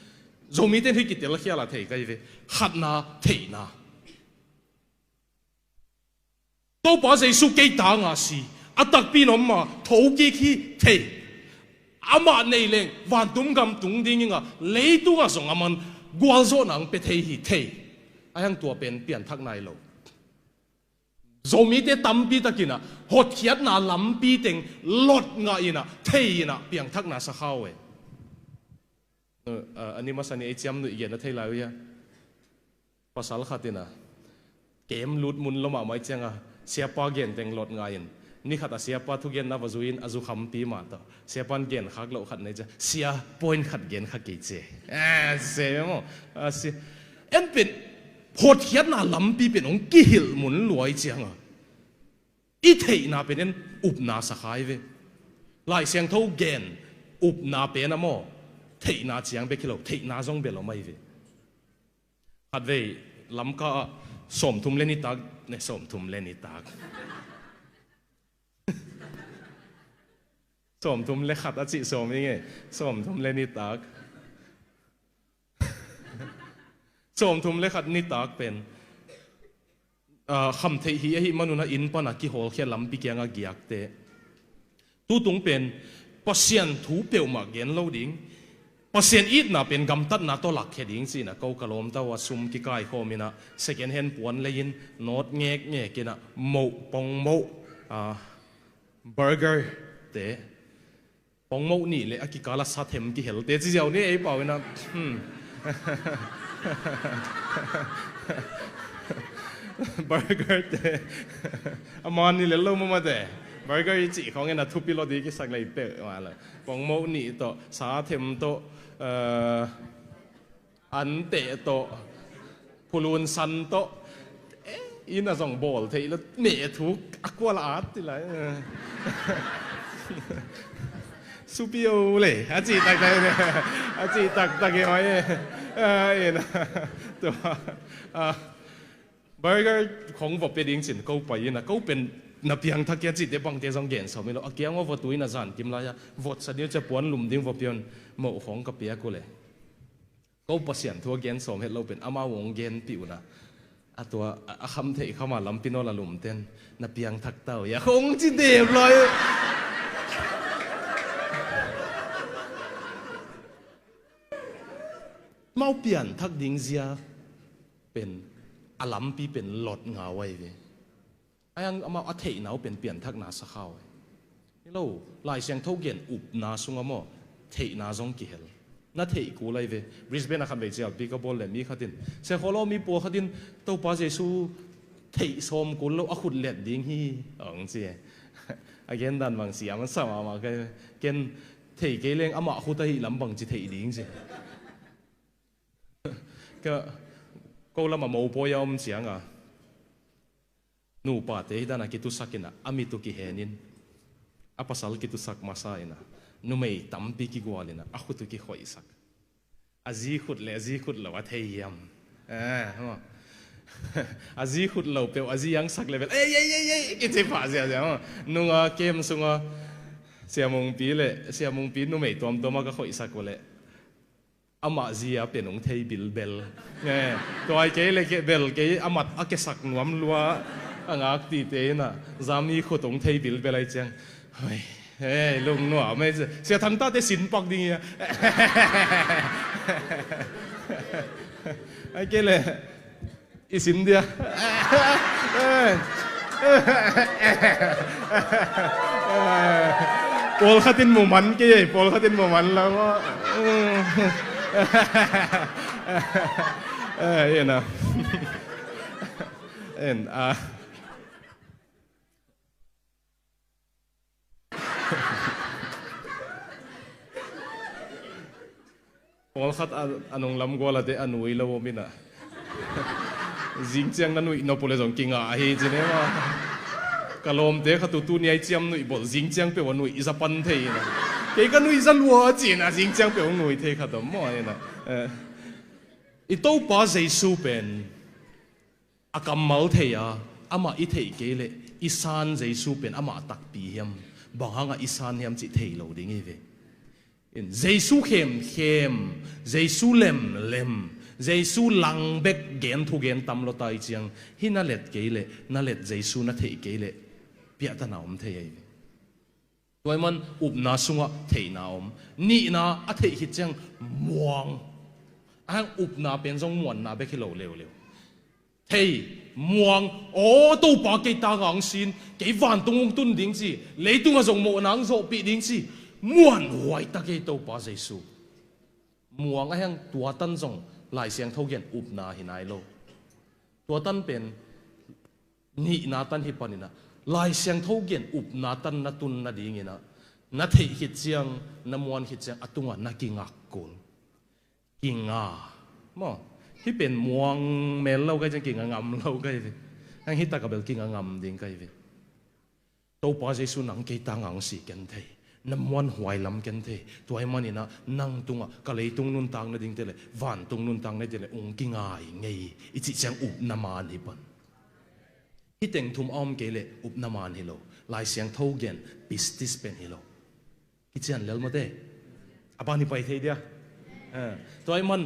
zomi ten hi ki tel khia la thei kai ve khat na thei na都把耶穌基打牙是阿特邊嘛土基去提阿媽你令還懂咁懂啲嘅你都阿從阿問關咗能被提去提阿向ตัวเป็นทักนาย路做咪啲抌邊得見啊學鐵那諗邊定落牙อินะ提นะเป็นทักนาสักข้าวอันนี้มาสันนี่จำหนุ่ยเย็นนะที่ไรวะภาษาละขัดนะเกมลุดมุนละมาไม่เจ้งอ่ะsiapa gen teng lot ngain ni khata siapa thu gen na wazuin azu kham pi ma ta siapa gen khak lo khat nei ja sia point khat gen kha ki che se mo si en pin hot hiat na lam pi pen ong ki hil mun luai chiang a i thei na pen en up na sa khai ve lai siang tho gen up na pe na mo thei na chiang be kilo thei na jong be lo mai ve hat ve lam ka som thum le ni tak ne som thum le ni tak som thum le khat a chi som ni nge som thum le ni tak som thum le khat ni tak pen kham thei hi manuna in pana ki hol khe lam pi kyanga giak te tu tung pen pasien thu peu ma gen lo ding pasien it na pen gam tat na to lak kheding chi na ko kalom ta wa sum ki kai khomina second hand puan lein not ngek nge kina mo pong mo burger te pong mo ni le akikala sa them ki hel te chi jaw ni ei pawina burger te aman ni le lo ma te burger chi khong na thu pi lo di ki sak lai pe ma la pong mo ni to sa them toอันเตะโตพูลูนซันโตอิน่าส่งบอลเทแล้วเมทุกอักวาลาดที่ไรซูเปียวเลยอาจีตักได้เนี่ยอาจีตักยังไงนะตัวเบอร์เกอร์ของผมเป็นดิ้งสินเขาไปนะเขาเป็นนับยังทักเกียจิตเดบังเตจงเก่งสมัยเราเกี่ยงว่าวัดตุยน่าจันกิมลายวัดสันนิษฐานปวนหลุมดิ้งวัดเปียนหมกของกับเปียกูเลยก็ประเสียนทัวเกนสมเหตุเราเป็นอามาวงเกนปิวนะตัวคำเทเข้ามาลำปิโนละหลุมเต้นนับยังทักเต่าอย่าคงจีเดบเลยเมาเปลี่ยนทักดิ้งเสียเป็นอลัมปีเป็นหลอดเงาไว้เลยไอ้ยังมาอัฐิหนาวเป็นเปลี่ยนทักนาสักข้าวนี่เราลายเสียงเท่าเกียนอุบนาสุงอมอเทนาจงกิเฮลน่าเทกูเลยเวบริสเบนนะครับเบจิอัลปีกับบอลเลยมีขัดินเซโคโลมีปัวขัดินตัวปาเจสูเทสมกุลเราอขุดเล็ดดิ้งฮีเจี๋ยไอ้เกนดันบางเสียมันสามมาเกนเทเกเลงอามาขุดที่ลำบังจิเทดิ้งสิก็เรามาโมปอยอมเสียงนูปาเตยดานากิตุสักินะอามิตุกิเฮนิน pasal kitu sak masa ina numei tampi ki gwalina akhutu ki khoi sak azi khut lo a theiam azi khut lo pe azi yang sak level ki che pha sia nunga kem sunga siamung pi numei tom ka khoi sak wale ama zia penung thei bil bel toy ke le ke bel ke amat ake sak nuam lua angak ti te na zami khotong thei bil belai chang hey lung no mai sia thang ta te sin pak ding ya ai ke le isin dia Paul khatin muman la wa you know and Paul khat anong lam gola de anui lo mina jing chiang nanui no pole jong kinga hi jine ma kalom te khatu tu ni ai chiam nui bol jing chiang pe wanui isa pan thei na ke ka nui za lua chin a jing chiang pe nui thei khatom mo na I to pa Jesu pen akamal theya ama I thei ke le isan Jesu pen ama tak pi hiam banga isan hiam chi thei lo ding e ve in Jesu khem Jesu lem Jesu lang bek gen thu gen tam lo tai chiang hi na let ke le na let Jesu na thei ke le pia ta naom thei ai toy man up na sunga thei naom ni na a thei hi chang muang ang up na pen jong muan na be ki lo leo thei muang o to pa ke ta gang sin ke van tung tun ding chi le tung a jong mo nang zo pi ding chi muan huai ta ke to pa Jesu muang a hang tua tan jong lai siang thau gen up na hinai lo tua tan pen ni na tan hi panina lai siang thau gen up na tan na tun na ding ina na thei hit chiang na muan hit chiang atunga na ki ngak kol kinga mo hi pen muang mel lo ka jang kinga ngam lo ka ve ang hi ta ka bel kinga ngam ding ka ve to pa Jesu nang ke ta ngang si ken thei na muan huai lam ken thei toy manina nang tunga ka le tung nun tang na ding te le van tung nun tang na te le ong kinga ngei I chi chang up na man hi pan hi teng thum om ke le up na man hi lo lai siang thau gen pistis pen hi lo ki chan lel mo te apani pai thei dia toy man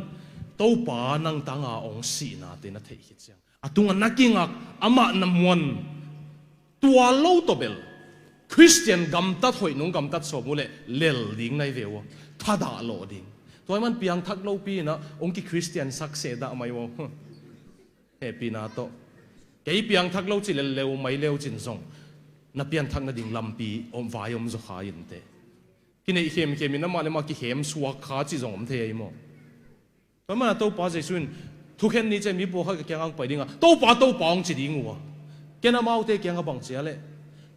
to pa nang tanga ong si na te na thei hi chang atunga nakingak ama na muan tua lo to bel Christian gam tat hoi nung gam tat so mule lel ding nai vewa thada lo ding toy man piang thak lo pi na ong ki Christian sak se da mai wo happy na to ke piang thak lo chi lel mai leo chin song na pian thak na ding lampi om vai om zo kha yin te kinai hem na ma le ma ki hem suwa kha chi zong om the ai mo to ma to pa Jesu thu khen ni che mi bo kha ka kyang pai dinga to pa ong chi ding wa kena mau te kyang bang che le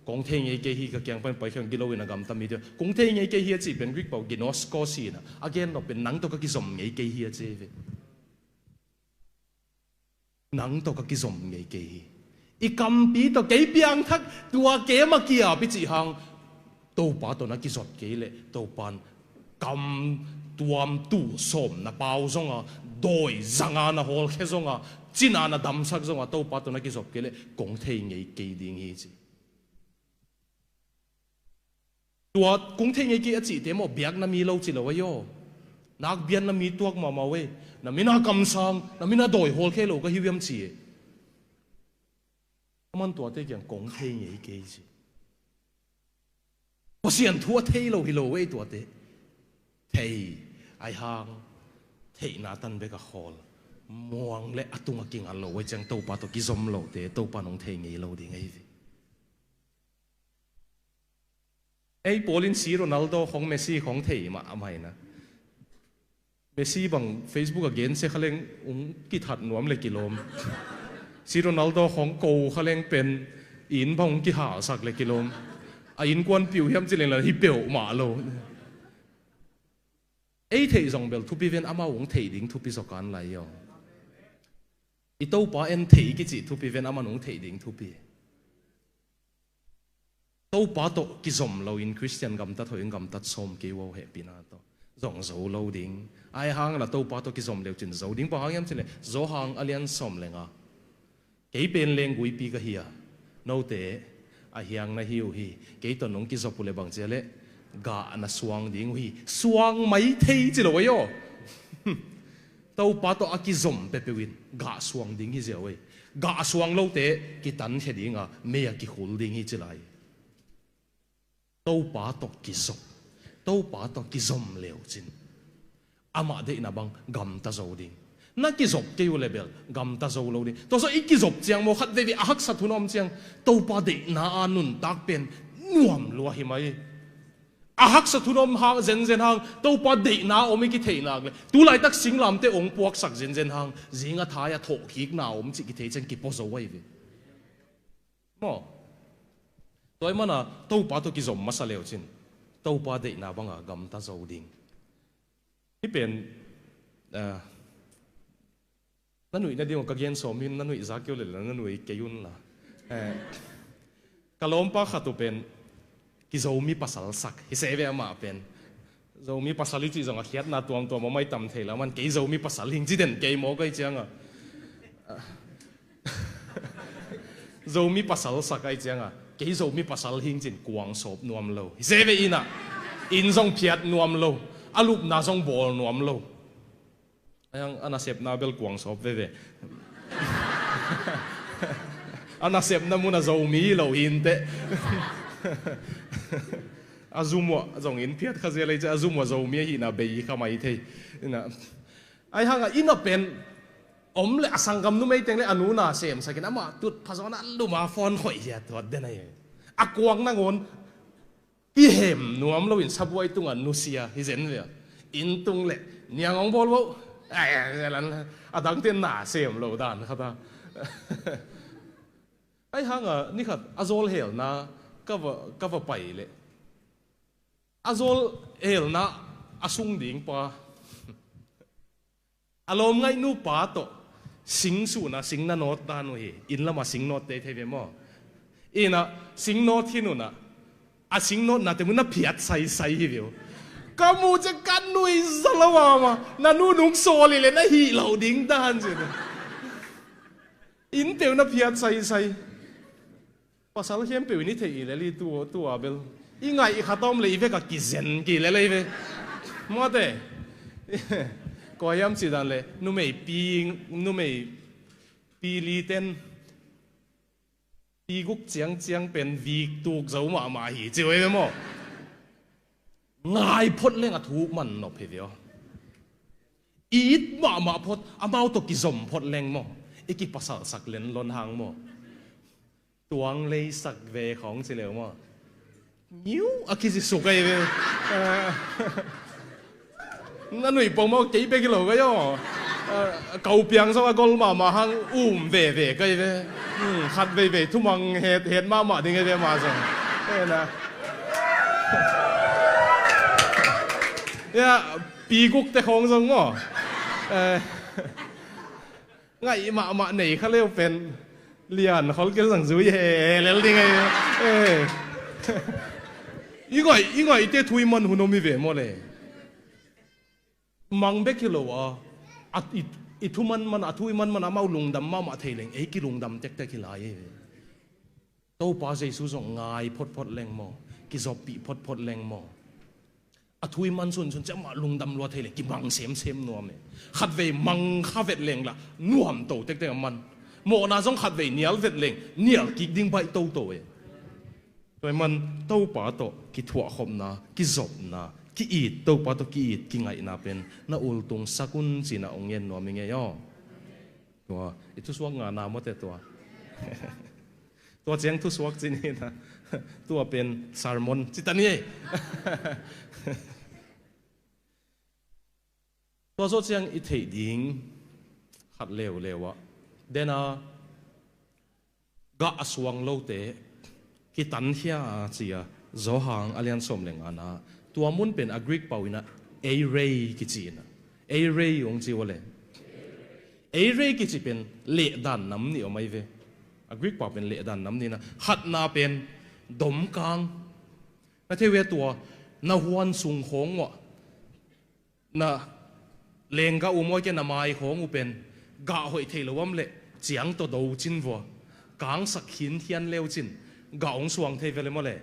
kong thei ngei ke hi ka kyang pan pai khang gilo ina gam tam mi de kong thei ngei ke hi chi pen rik pau ginos ko si na again no pen nang to ka ki som ngei ke hi che ve nang to ka ki som ngei ke hi I kam pi to ke piang thak tua ke ma kia pi chi hang to pa to na ki sot ke le to pan kam tuam tu som na pau song a doi zanga na hol khe song a china na dam sak song a to pa to na ki sot ke le kong thei ngei ke ding hi chi tua kung thei ngei ki a chi te mo biak na mi lo chi lo wa yo nak bian na mi tuak ma we na mina kam sang na mina doi hol khe lo ka hi wiam chi man tua te kyang kong thei ngei ke chi pasian thua thei lo hi lo we tua te thei ai hang thei na tan be ka hol muang le atunga king alo we chang to pa to ki zom lo te to pa nong thei ngei lo ding ai ai Paulin si Ronaldo khong Messi khong thei ma amai na Messi bang Facebook again se khaleng ki that nuam le kilom si Ronaldo khong ko khaleng pen in bang ki ha sak le kilom a in kwan piu hiam chi le la hi peu ma lo ai thei zong bel thu pi ven ama ong thei ding thu pi so kan lai yo I to pa en thei ki chi thu pi ven ama nong thei ding thu pi tàu pa to ki zom lo in Christian gam ta thoi gam ta som ki wo he pina to zong zo lo ding ai hang là tàu pa to ki zom leo chin zo ding pa hang yam chile zo hang alian som lenga cái bên lên gũi pi cái hia nâu tế à hiang na hiu hi cái tuần nông kia dọc bule bằng chế lệ gà na suang đi hi suang mấy thế chứ rồi yo tàu pa to aki zom pepe win gà suang đi hi giờ vậy gà suang lâu tế cái tấn thế đi ngà mẹ cái hul đi hi chứ lại tàu pa to ki zom leo chin ama de na bang gam ta zo ding na ki zop ke u level gam ta zo lo ni to so iki zop chiang mo khat ve ahak sa thunom chiang to pa de na anun tak pen nuam lo hi mai ahak sa thunom hang zen hang to pa de na omi ki thei nak le tu lai tak singlam te ong puak sak zen hang zinga thaya tho hik na om chi ki thei chen ki po zo wai ve mo toy mana to pa to ki zom masaleo chin to pa de na banga gam ta zo ding hi penนั่นหนุ่ยนั่นเดียวกับเย็นสอมินนั่นหนุ่ยซักเกี่ยวเลยนั่นหนุ่ยเกยุนล่ะกะล้มป้าขัดตัวเป็นกิโซมีภาษาสักฮิเซเวียมาเป็นโซมีภาษาลิจิจงอาเขียนนาตัวมันไม่ต่ำเทแล้วมันกิโซมีภาษาลิงจีเด่นเกยโมก็ไอเจียงอ่ะโซมีภาษาสักไอเจียงอ่ะกิโซมีภาษาลิงจีนกวางศพนวมโลฮิเซเวียน่ะอินซงเพียดนวมโลอาลูปนาซงบอลนวมโลyang anasep nabel kuang sop ve anasep namuna zomi lo hinte azumwa zong in phiat khaze lai cha azumwa zomi hi na bei khamai thei na ai hanga ina pen omle asangam nu mei teng le anu na sem sakin ama tut phazona luma phone khoi ya to denai akwang na ngon i hem nuam lo in sabwai tunga nusia hi zen ve in tung le niang ong bol bo ai lan adang ten na sem lo dan khata ai hanga ni khat azol hel na ka va pai le azol hel na asung ding pa alom ngai nu pa to sing su na sing na not dan hi in lama sing not te theve mo ina sing not hinu na a sing not na te mun na phiat sai hi view kamu je kan nui zalawa ma na nu nung soli le na hi lo ding dan je in te na phiat sai pasal hem pe ni thei le li tu abel ingai I khatom le ve ka ki zen ki le ve mo te ko yam si dan le nu mei pi li ten pi guk chiang pen vi tuk zo ma hi je we moง่ายพดเล่งอทุกมันนบเพียวอีดมาพดอามาตกิจมพดเล่งโมอีกิภาษาสักเลนล้นหางโมตัวงเลยสักเวของเสียแล้วโมยิ้วอากิสิสุกไอเวนั่นหนุ่ยปงโมกี่เบกิโลก็ย่อเก่าเปียงสว่ากอลมาหางเวก็ไอเวขัดเวทุมังเห็ดมาดิ้งไอเวมาส่งนะเนี่ยปีกุกแต่ของทรงมั้งไงมาไหนเขาเรียกเป็นเลียนเขาเกี่ยวกับสุยเฮ่แล้วยังไงอีกไงเตะทุยมันหุ่นมีเวมเลยมังเบกิโลอ่ะอีทุมันทุยมันเอามาลุงดำมาเทเลงกิลุงดำเจ๊กขี้ลายโตป้าใจสู้ส่งง่ายพดแรงมั้งกิจอบปีพดแรงมั้งทุยมันส่วนจะมาลุงดำรัวเทเลกิบังเสียมนัวเนี่ยขัดเวมังข้าเวทเลงละนัวมโตเต็กมันโมนาจงขัดเวเนียลเวทเลงเนียลกิดิ้งไปโตเองโดยมันโตป่าโตกิถั่วขมนากิจบนากิอีดโตป่าโตกิอีดกิไงนาเป็นนาอุลตุงสกุลจีนาองเย็นนัวมิเงยตัวทุสวกงานนามแต่ตัวเจียงทุสวกจีนี่นะตัวเป็นซาร์มอนจิตานี่ตัวโซ่เชียงอิทธิดิงขัดเลววะเดน่ากะสวงโลเตกิตันเฮียเสียโจหางอเลียนสมเลงอานาตัวมุนเป็นอักริกเปาวินะเอเรย์กิจีนะเอเรย์องจีวะเลยเอเรย์กิจีเป็นเละดันน้ำนี่ออกมาอีเวอักริกเปาเป็นเละดันน้ำนี่นะขัดนาเป็น ดมกลางนั่นที่เวตัวนาหวนสุงของวะน่ะเลงก็อุโมยแกนาไม้ของอุเป็นกะหอยเทลวมเละเจียงตัวดูจินวัวกางสักหินเทียนเลวจินกะองสวงเทเวลมเละ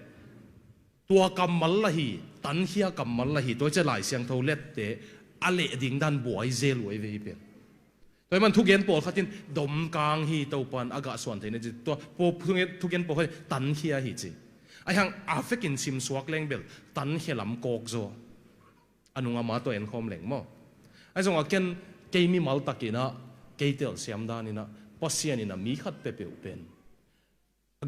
ตัวกำมัลละหีตันเฮียกำมัลละหีตัวจะหลายเสียงเท่าเล็ดเตะอะไรดิ่งดันบวยเจลวยเวเปียตัวมันทุกเย็นปวดขัดินดมกลางฮีตัวปันอากาศส่วนเทนจิตัวพวกทุกเย็นปวดตันเฮียฮีจิไอ้หังอาเฟกินซิมสวกเลงเบลตันเฮียลำโกกโซอันนู้นมาตัวเอ็นคอมเหลงมั้งไอ้ส่งอาเกนเกมีมัลตักินะเกยเตลเสียมดานี่นะปัสเซียนี่นะมีขัดเปเปอุเป็น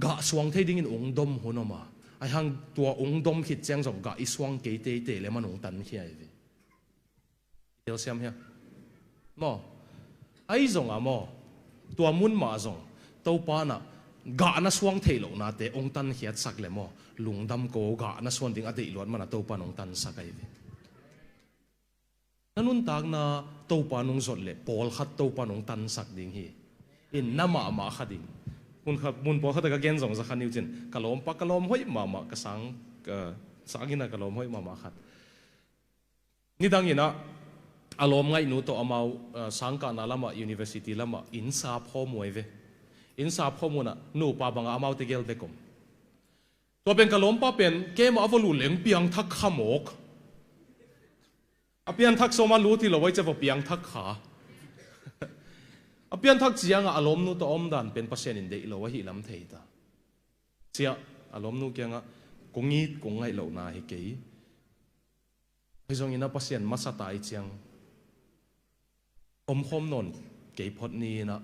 กะสวงเทดิ่งองดมหัวมาไอ้หังตัวองดมขิดเจียงส่งกะอีสวงเกยเตเตเลยมันองตันเฮียอีเตลเสียมเฮียมั้งไอ้ส่งอะมั้งตัวมุนมาส่งตัวปานะกะน่ะสวงเทโลนาเตองตันเฮียสักเลยมั้งลุงดำโกกะน่ะสวงดิ่งอดีตล้วนมันตัวปานองตันสักไอ้นั่นนุ่นตากน่ะตัวปานองสดเลยปอลขัดตัวปานองตันสักดิ่งฮีอินน้ำมาขัดดิ่งมุนปอขัดก็เกณฑ์ส่งสักขันนิวจินกะลมปักกะลมห้อยมากระสังสักินะกะลมห้อยมาขัดนี่ดังยินะอารมณ์ไงหนูตัวเอามาสังกัดนั่นละมา university ละมาอินซาพอมวยเวอินซาพอมุน่ะหนูป้าบังเอามาติเกลเบกมตัวเป็นกะลมป้าเป็นเกมเอาวลูเหลงเปียงทักขมกเปียงทักสมารู้ที่เราไว้จะว่าเปียงทักขาเปียงทักเจียงอารมณ์หนูตัวอมดันเป็นเปอร์เซ็นต์อินเดียเราไว้หิลำเทียตาเจียอารมณ์หนูเกี่ยงกงงี้กงไงเหล่านาให้เกยให้ทรงอินะเปอร์เซ็นต์มาสตายเจียงอมคมนนเกยพอดนี้นะ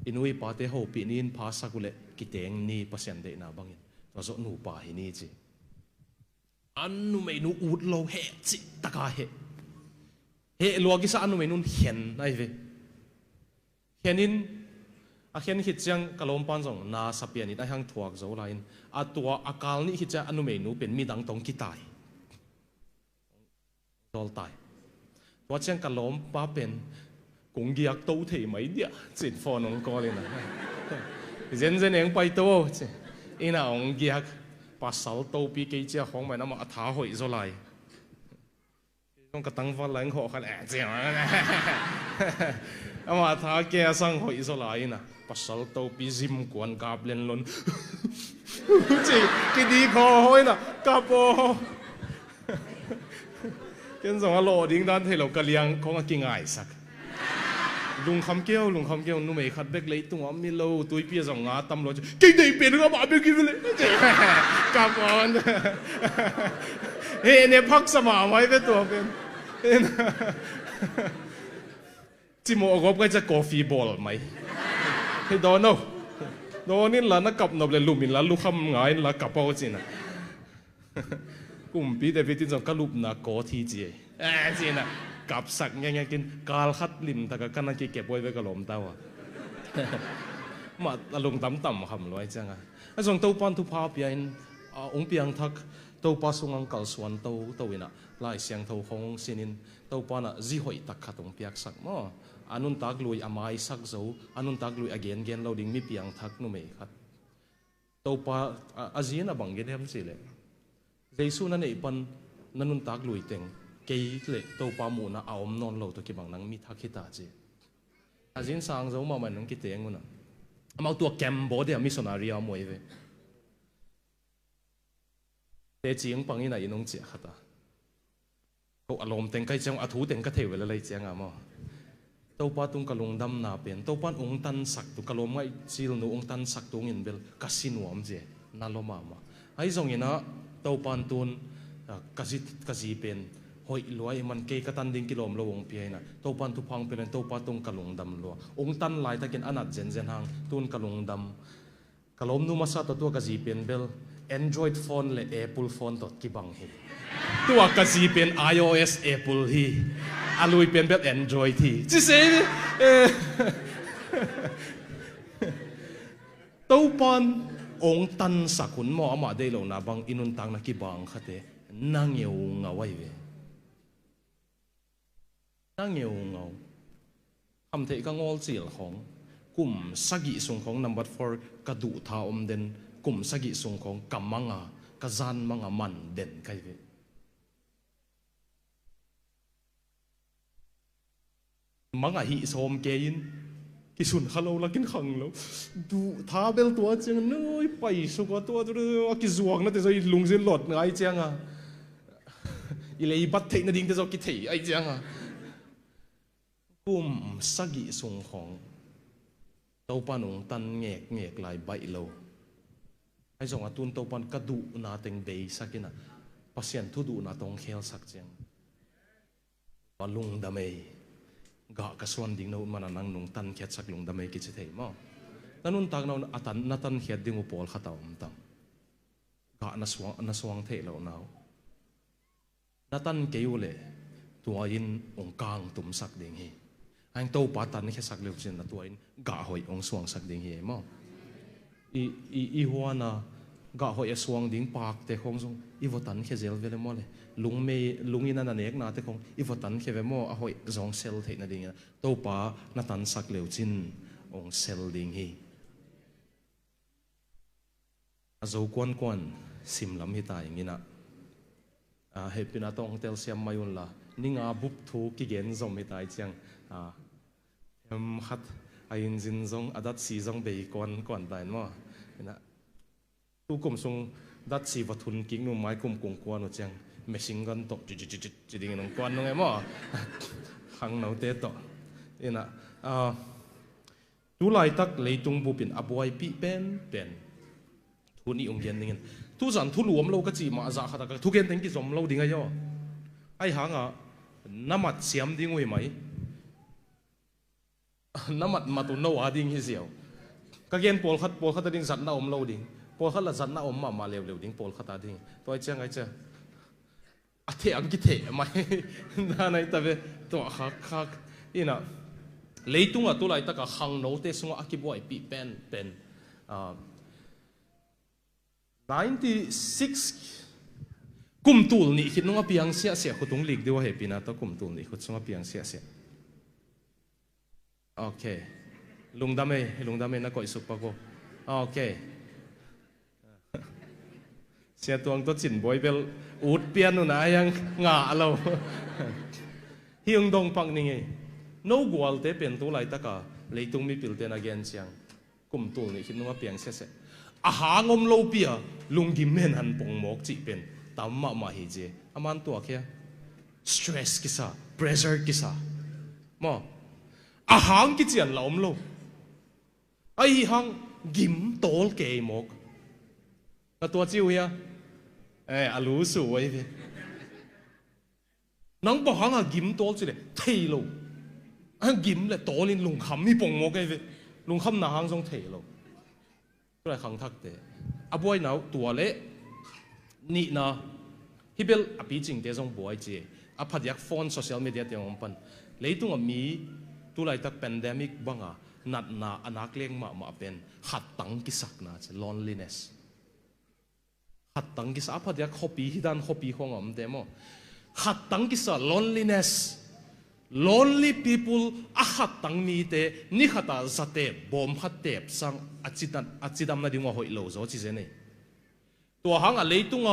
อินุยปาเตโฮปีนินพาสักุเลกิเตงนี่เปอร์เซ็นต์เดน่าบังอินตัวโซนูป่าหินี่จีอันนูไม่นูอุดโลเฮจิตะกาเฮลวกิสอันนูไม่นูเห็นไอ้เวเห็นินอาเห็นหิดจังกะลมปันส่งนาสเปียนิดไอ้หังถวกโซไลน์ตัวอากาลนี่หิดจังอันนูไม่นูเป็นมีดังตรงกิตายโดนตายตัวจังกะลมป้าเป็นกงเกียกโตเทไม่เดียจิตฟอนองก็เลยนะเจนเองไปโตอีน่าองเกียกปัสสาวะโตปีเกจิของมันน้ำมาท้าหอยโซไลต้องกระตังฟันแหลงหัวขันเจียงนะเอามาท้าแกสังหอยโซไลนะปัสสาวะโตปีซิมกวนกาบเล่นล้นจีกิดีคอหอยนะกาบโบเกินสองอโลดิ้งด้านเทลกะเลียงของกิงไอสักลุงคำเกี้ยวนุ่มเอขัดเบกเลยตัวมีโลตัวเปียสองงาตำรวจกินได้เปลี่ยนก็มาเบกินเลยกลับก่อนเฮ้เนี่ยพักสมาไว้เป็นตัวเป็นจิโมกบก็จะกาแฟบอลไหมให้โดนนี่ละนักกับนบเลยลุมินละลูกคำง่ายละกับเอาจริงนะกุมปีแต่พิธีสองกลุบนักกอทีจีจริงนะกับสักยังกินกาลขัดลิมแต่ก็กันนั่งเก็บไว้ไว้กับลมเต้ามาลงต่ำคำร้อยจังไอ้ส่งเต้าปันทุพาเปียนองเปียงทักเต้าปัสงอังกัลสวนเต้าวินะลายเสียงเต้าของเซนินเต้าปันจีหอยตักขัดองเปียกสักมั้งอันนุนตักลุยอามายสักโซอันนุนตักลุยอเกนเราดิ่งมีเปียงทักนุ่มเอขัดเต้าปาอาเจียนบังเกนเฮมสิเลยเจสุนั่นเองปันนั่นนุนตักลุยเต็งเกย์เลยตัวปามูนะเอานอนเราตัวกี่บางนังมีทักขิตาจีอาจินสังเจ้ามามันนังกิเตงกุนะมาตัวแกมโบเดียมิสนารีอามวยเวเตจิงปังยินายินงเจียขัดาเขาอารมณ์เต็งใกล้จังอาทูเต็งก็เทวเลยเจียงอ่ะมั้งตัวปาตุงกะลงดำนาเป็นตัวปานองตันสักตุกะลมไม่ซีลนูองตันสักตุงินเบลกัสซินวมเจนาโลมามาไอ้ทรงยินะตัวปานตุนกัสซีเป็นหอยลอยมันเกยกตันดิ่งกิโลมลวงเปียนะตัวปันทุพังเป็นตัวปาตุงกะลงดำลัวองตันลายตะกินอนัดเจนหางตุนกะลงดำกะลมนุมาซาตัวกัสซีเป็นเบล Android phone และ Apple phone ตัวกี่บังเฮตัวกัสซีเป็น iOS Apple ฮีอาลุยเป็นแบบ Android ทีจิเซ่ตัวปันองตันสักขุนหมอมาได้เหล่านาบังอินุนตังนักกี่บังขัดเตนั่งเงียวเงาไว้เวนั่งเงียวเงาคำเทก็งอลเสียของกลุ่มสกิส่งของนัมเบอร์4กระดูท่าอมเดน kum sagi sung khong kamanga kazan manga man den kai ve manga hi som ke in ki sun khalo la kin khang lo du tha bel to chang noi pai su ko to ki zuang na te zai lungzin lot ngai chang a i lei bat thei na ding te zo ki thei ai chang a kum sagi sung khong tàu pan ung tan ngek lại bay lâu ai giống atun tàu pan kadu na teng day sakina pasien thu du na tong khel sak cheng palung damei ga ka swan ding no mana nang nung tan khet sak lung damei ki che thei mo tanun tak no atan na tan khet ding u pol khataw tam ga na swang thei lo naw na tan ke ule tua in ong kang tum sak ding hi anh tàu pa tan cái sắc liệu trên là tuổi gạ hội ông xuang sắc đình hiểm mà i hoa na gạ hội xuang đình park te không dung i vô tan cái gel về mò le lung in anh nét na te không i vô tan cái về mò a hội zong sel thế na đình tàu pa na tan sắc liệu trên ông sel đình hi a zo quan sim lam hi tai ngina a happy na tong tel siam mayun la ninga bup thu ki gen zom hi tai chang khát ai zin zong adat si zong bei kon tai mo na tu kum sung dat si va thun king no mai kum kong kwa no chang machine gun to chi ding nong kon no mo hang no te to ina tu lai tak leitung bu pin abuai pi pen thu ni ong gen ning tu zan thu luam lo ka chi ma za khata ka thu gen teng ki zom lo ding ayo ai hanga namat siam ding oi mai namat matu no ading hi ziaw kagen pol khat ding zat na om lo ding pol khat la zat na om ma lew ding pol khat ding toy chang ai cha athe ang ki the mai na nai ta ve to khak ina leitung a tu lai ta ka khang no te sunga akiboi pi pen 96 kum tul ni khit nunga piang sia khutung lik dewa he pina ta kum tul ni khut sunga piang sia okay lung dame na koi sup pa ko okay sia tuang to chin boy bel ut pian nu na yang nga lo hiung dong pang ni nge no gwal te pen tu lai ta ka leitung mi pil te na gen chiang kum tul ni khit nunga piang sia a hangom lo pia lunggi men han pong mok chi pen tamma ma hi je aman tu akhya stress kisa pressure kisa mo a hang ki chian lom lo ai hang gim tol ke mok na tua chiu ya alu su wai ve nang bo hang a gim tol chi le thei lo ang gim le tolin lung kham mi pong mok ai ve lung kham na hang song thei loก็เลยขังทักเตะอาบวยหนาวตัวเละนี่นะฮิเบลอภิจิงเตะจงบวยเจอาพัดยักฟอนโซเชียลมีเดียเตะองปันเลยตุงมีตุไลตักแพนเดมิกบังอ่ะนัดนาอนาคเลี้ยงมาเป็นขัดตังกิสักนะจะ loneliness ขัดตังกิสักอาพัดยักฮอปีฮิดันฮอปีของอ่ะมันเตะมั้งขัดตังกิสัก loneliness lonely people ahat tang mi te ni khata zate bom khatep sang achidam na dingwa hoi lo zo chi zene to hang a leitung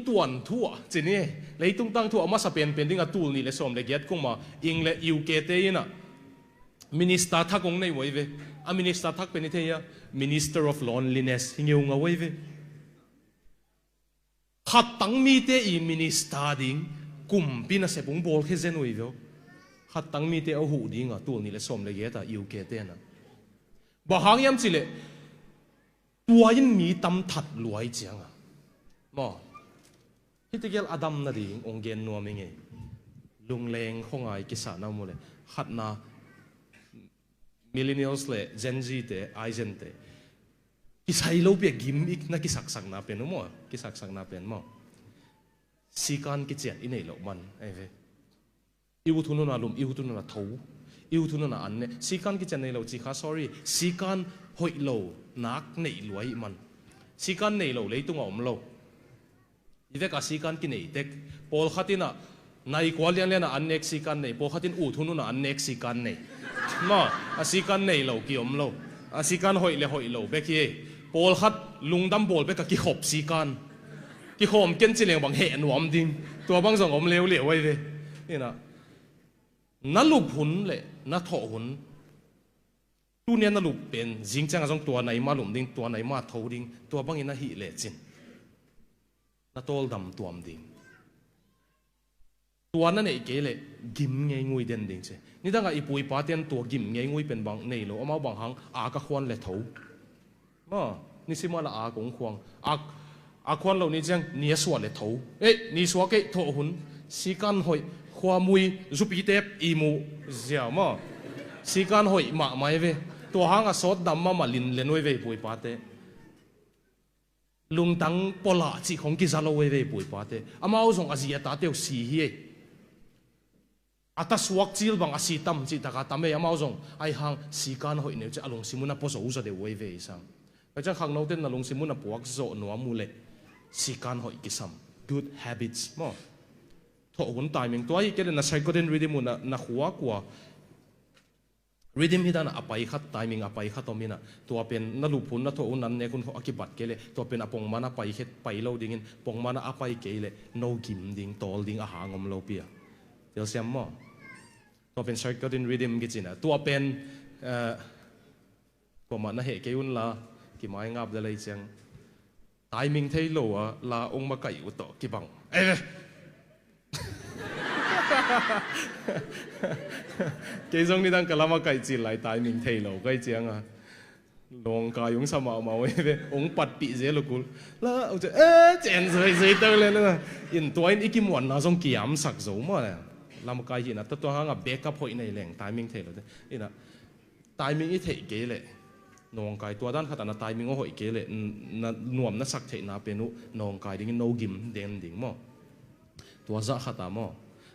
tuan thua chini leitung tang thua ma sa pen ding a tul ni le som le get kong ma ing le uk te ina minister thakong nei woi ve a minister thak pe ni the ya minister of loneliness hingeu nga woi ve khat tang mi te i minister ding kum pina se bung bol khe zen oi vo khat tang mi te a hu ding a tul ni le som le ge ta uk te na ba hang yam chi le tua in mi tam that luai chiang a mo hitigel adam na ding ong gen no mi nge lung leng khongai ki sa na mo le khat na millennials le gen z te ai gen te ki sai lo pe gim ik na ki sak na pen mo ki sak na pen mo sikan ki chen inei lo man ai ve iu thunu na lum iu thunu na thau iu thunu na anne sikan ki chen nei lo chi kha sorry sikan hoi lo nak nei luai man sikan nei lo leitung om lo ive ka sikan ki nei tek pol khatina nai kwalian le na annek sikan nei pol khatin u thunu na annek sikan nei ma a sikan nei lo ki om lo a sikan hoi lo be ki Paul hat lungdam bol pe ka ki hop si kan ki hom ken chileng bang he nuam ding tua bang zong om leo leo ai ve ina na lup hun le na tho hun tu nia na lup pen jing chang azong tua nai ma lum ding tua nai ma tho ding tua bang ina hi le chin na tol dam tuam ding tua na nei ke le gim ngei ngui den ding che ni danga ipui pa ten tua gim ngei ngui pen bang nei lo ama bang hang a ka khwan le tho ma ni sima la a kong khwang a khwan lo ni jang ni aswa le tho ni swa ke tho hun si kan hoi khwa mui zupi tep i mu zia ma si kan hoi ma mai ve to hang a sot dam ma lin le noi ve pui pa te lung tang pola chi khong ki zalo ve pui pa te ama o zong azia ta te si hi ata suak chil bang asi tam chi taka tame ama o zong ai hang si kan hoi ne cha along simuna po zo za de we ve sang ka chang khang no ten na long simuna puak zo no amule si kan hoi ki sam good habits mo tho hun timing to ai ke na psychoden reading mu na khuwa kwa reading hi dan apai khat timing apai khat omina to pen na lu phun na tho un nan ne kun akibat ke le to pen apong mana pai het pai lo dingin pong mana apai ke le no gim ding tol ding a hangom lo pia tel siam mo to pen psychoden reading gi china to pen ko mana he ke un la ki mai ngap da lei chang timing thei lo la ong ma kai u to ki bang cái giống như đang cái làm cái gì lại tại mình thấy lâu cái tiếng à lòng cả yung sao mà vậy ông bắt bị dễ luôn cú là ông chứ chèn rồi tao lên nữa in tuổi ít kim hoàn nó giống kiểm sắc dấu mà làm cái gì nè tôi hàng à backup hội này liền tại mình thấy rồi đấy nè tại mình ít thấy cái lệ nong cáiตัวด้านขนาดนั้นtại mình hội cái lệ nuông nó sắc thấy na bên nu nong cái đinh no gim đen đinh màตัวgiá khát à mà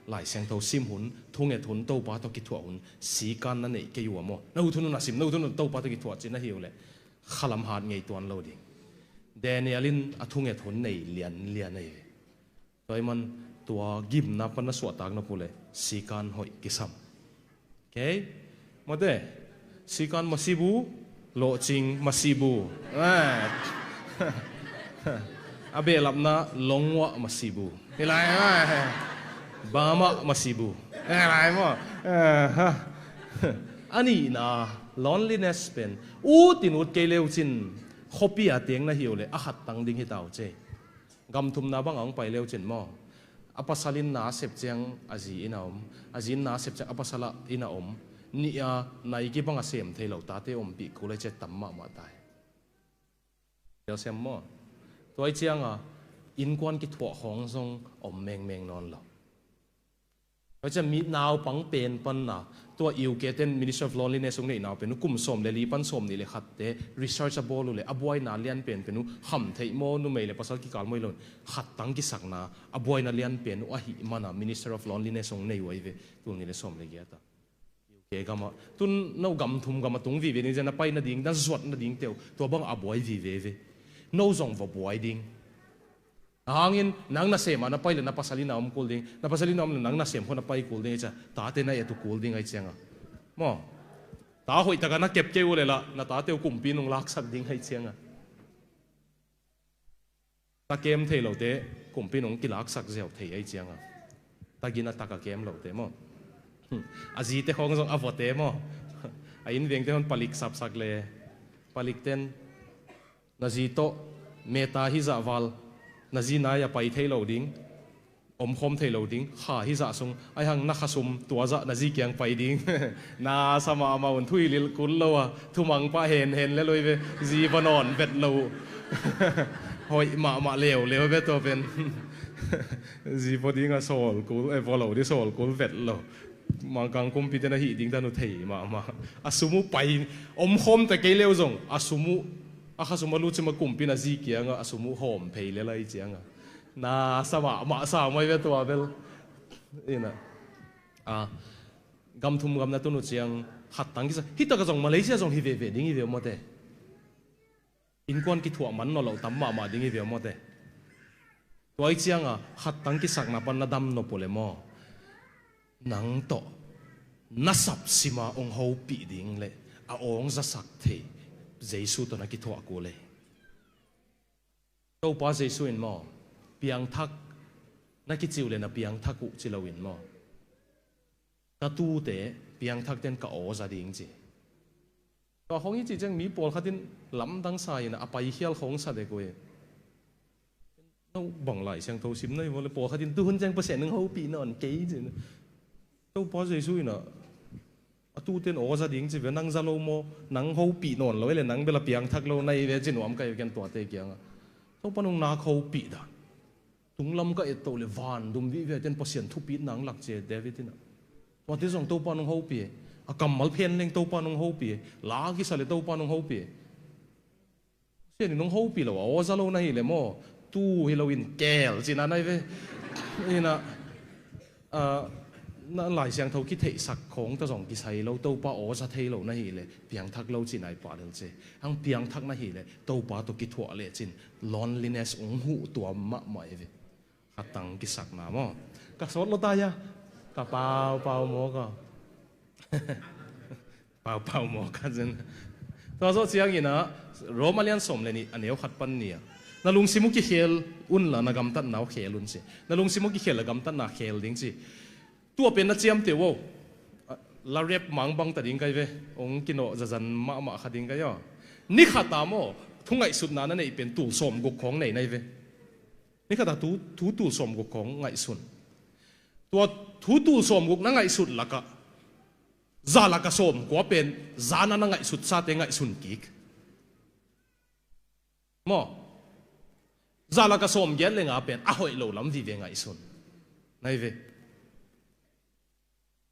lại sang tàu sim hun thu nghe thun tàu ba tàu kỹ thuật hun sĩ canนั่นเองกี่อยู่มั้งนู่นทุนน่ะsimนู่นทุนtàu ba tàu kỹ thuậtจีน่าหิวเลยขลัมหาดไงตัวเราดิเดนิเอลินทุ่งnghe thunนี่เลียนนี่ตัวมันตัวกิมนับมันน่ะสวดตากนับพูเลยsĩ canหอยกิซัมโอเคมาเด้sĩ canมาซิบูโลจิงมาซิบูอาเบลับนะลงวะมาซิบูนี่ไรบามามาซิบูอะไรมั้งอันนี้นะ loneliness เป็นตินุดเกลียวจินขบีอาเตียงนะหิวเลยอาขัดตังดิ้งให้เต่าเจกำทุมนาบังอังไปเลียวจินมั้งอปัสสลินนาเสพเจียงอาจีอินาอมอาจีนนาเสพเจียงอปัสสละอินาอมนี่นายกี่บังอาเสียมเทเหล่าตาเตอมปีกูเลยจะตั้มมาตายเดี๋ยวเสียมมั้งตัวไอ้เจียงอินกวนกิถั่วของทรงอมแมงนอนหลับเราจะมีนาวปังเป็นปันนะตัวอิวเกตัน Ministry of Loneliness ตรงนี้นาวเป็นนุกุมสมเลยลีปันสมนี่เลยขัดเตะ researchable เลยอบวยนาเลียนเป็นนุหำเทยโมนุไม่เลยภาษากิการไม่ลงขัดตั้งกิสักนาอบวยนาเลียนเป็นว่าหิมานะ Minister of Loneliness ตรงนี้ไว้เวตัวนี้เลยสมเลยเกียรติอิวเกกามาตุนน้ากำทุมกำมาตรงวิเวนี่จะนับไปนาดิ่งนั่นสวดนาดิ่งเตียวตัวบังอบวยวิเวน้าส่งว่าบวยดิ่งhangin nang na sem ana pai le na pasalina om kulding na pasalina om nang na sem khona pai kulding cha ta te na etu kulding ai chenga mo ta hoi ta na kep ke ule la na ta te kum pi nong lak sak ding ai chenga ta kem thei lo te kum pi nong ki lak sak zeu thei ai chenga ta gina ta ka kem lo te mo aji te khong jong avote mo a in veng te hon palik sap sak le palik ten na ji to meta hi za wal na ji na ya pai thei lo ding om khom thei lo ding kha hi za sung ai hang na khasum tua za na ji kyang pai ding na sama ma un thui lil kun lo thu mang pa hen le loi ve ji banon vet lo hoi ma lew ve to pen ji po ding a sol ku e follow di sol ku vet lo mang kang kum pi te na hi ding ta nu thei ma asumu pai om khom te ke lew zong asumuอาสมรู้จะมากุ่มปีน่ะจีเกียงอาสมุหอมเพลเลยเจียงน่าสมามาสาวไม่เป็นตัวเบลนี่นะกำทุมกำนัดตุนุเจียงขัดตังกิสฮิตตะกระจงมาเลเซียจงฮิเวดิ้งฮิเวหมดเลยอินกวนกิถั่วมันนอเราตั้มมาดิ้งฮิเวหมดเลยตัวไอ้เจียงขัดตังกิสักนับนัดดำนบเลยมั้งนังโตนัสับสิมาองหูปีดิ้งเลยองจะสักเทเจสุตัวนักกิทวกูเลย đâu pa dây xuôi mò piang thắc na cái chiều lên là piang thắc cụ chỉ là win mò ta tu tế piang thắc tên cả ổ gia đình gìก็ห้องนี้จริงๆมีปอลขัดดินล้ำตั้งสายนะไปเที่ยวของสัตว์เด็กเว้ยต้องบังไหลเสียงโทรซิมเลยว่าปอลขัดดินตู้หุ่นแจ้งเปอร์เซ็นต์นึงเขาปีนอนเก๋จริงต้องพอใจช่วยนะตู้เต้นโอ้ซะดิ้งจีเวนังซาโลโมนังเขาปีนอนเลยเลยนังเวลาเปียงทักโลในเวจินวมก็อยู่กันตัวเตกียงต้องปนงนาเขาปีดาตุงลำก็เอตโตเลวานดุมวิเวเต้นเปอร์เซ็นต์ทุปีนังหลักเจเดวิดนะวันที่สองตัวปนงเขาปีกำมัลเพียนเล่งตัวปานงฮูปีลากิสเลตัวปานงฮูปีเสียนี่น้องฮูปีแล้วว่าโอ้ซาโลนั่นเลยโม่ตู้ฮิโลวินแก้วสินะนายเว้นี่นะนั่นหลายเสียงเท่าคิดเทสักของตัวสองกิไซเราตัวปาโอ้ซาเทโลนั่นเลยเพียงทักเราจินไอปาเดลเจทั้งเพียงทักนั่นเลยตัวปาตัวกิถั่วเลยจิน loneliness องหูตัวมะใหม่เว้ขัดตังกิสักนาโม่กัสวดเราตายะกับเปล่าโม่ก็เปล่าหมอกันจังตัวโซ่เสียงอีนะโรมาเลียนสมเลยนี่อันนี้เขาขัดปันเนี่ยนาลุงซิมุกิเขลอุ่นละนากำตัดหนาวเขลุนสินาลุงซิมุกิเขลละกำตัดหนาเขลดิ้งสิตัวเป็นนักเจียมเตียวลาเรียบมังบังตัดดิ้งไกเวองกินโอจะจันมาขัดดิ้งไกย่อนี่ขัดตามโอทุ่งไงสุดนั้นนั่นเองเป็นตูสมกุกของไหนเวนี่ขัดตาตูสมกุกของไงสุดตัวตูสมกุกนั่งไงสุดละก็ซาลากระสมก็เป็นซานานังไงสุดซาเตงไงสุนกิกมอซาลากระสมเย็นเลยงาเป็นอ้าวไอโลลัมวิเวงไงสุนนายเว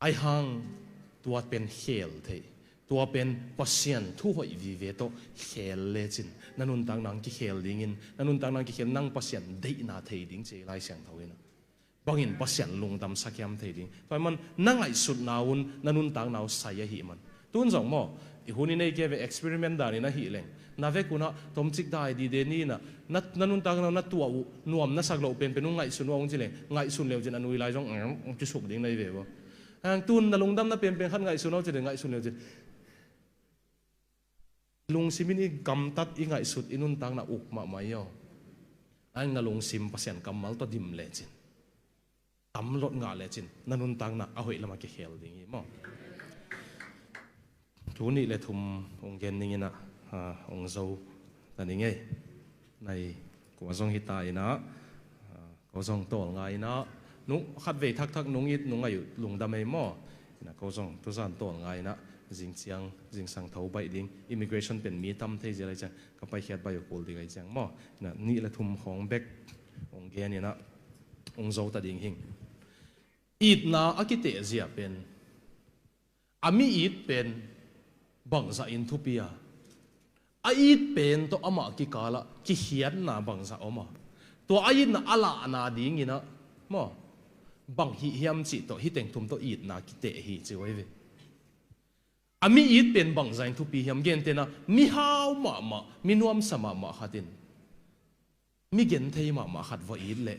ไอฮังตัวเป็นเฮลเทตัวเป็นปัสเซียนทุกหอยวิเวโตเฮลเลจินนั่นนุนตังนังกิเฮลดิ้งนั่นนุนตังนังกิเฮลนังปัสเซียนได้นาเทดิ้งเจไลเสียงเท่านั้นบางอินปัสยันลงดำสักยามเทดิงเพราะมันนั่งไอสุดนาวุนนันุนต่างนาวใส่ยาหิมันตุนสองหม้ออีหุ่นนี่เกี่ยวกับเอ็กซ์เพร์เมนต์ดานี่นะหิเลงนาเวกุนะตอมจิกได้ดีเดนี่นะนันุนต่างนาวนัตัวนวมนัสักโลเป็นนุ่งไงสุนวงจิเลงไงสุนเลวจินันุยไลจงจะสุกดิ้งในเวบตุนนัลงดำนัเป็นขั้นไงสุนเอาจิเลงไงสุนเลวจิลุงซิมินี่กำตัดอีไงสุดอินุนต่างนาอุกมาไม่ย่อไอ้นัลงซิมปัสยันกำมัลตัวดิมเลจินตำรถงาเลยจินนั่นนุนตังนะเอาเหตุละมาเกี่ยวดิ้งยี่มั้งทุนนี่เลยทุ่มองเกนนี่นะองเจ้าแต่นี่ไงในกัวซองฮิตายนะกัวซองโตงไงนะนุขัดเวทักนุงยิดนุงอายุลุงดำไม่มั้งนะกัวซองทุสานโตงไงนะจิงเสียงจิงสังเท้าใบดิ้งอิมิเกรชันเป็นมีตั้มเทจิอะไรจังก็ไปเขียนใบอยู่กูดีไงจังมั้งนะนี่เลยทุ่มของเบกองเกนนี่นะองเจ้าตัดดิ้งหิงอีดนาอากิเตเซียเป็นอามีอีดเป็นบังซาอินทุปียอีดเป็นตัวอามากิกาละกิเฮียนนาบังซาอมาตัวอีดนาอาลานาดิ้งนะมั้งบังฮิยมจิตัวฮิเต็งทุมตัวอีดนากิเตฮิจิไว้เวอามีอีดเป็นบังซาอินทุปียมเกนเตนะมิฮาวมามินวมสมาขัดินมิเกนเทยมาขัดว่าอีดเล่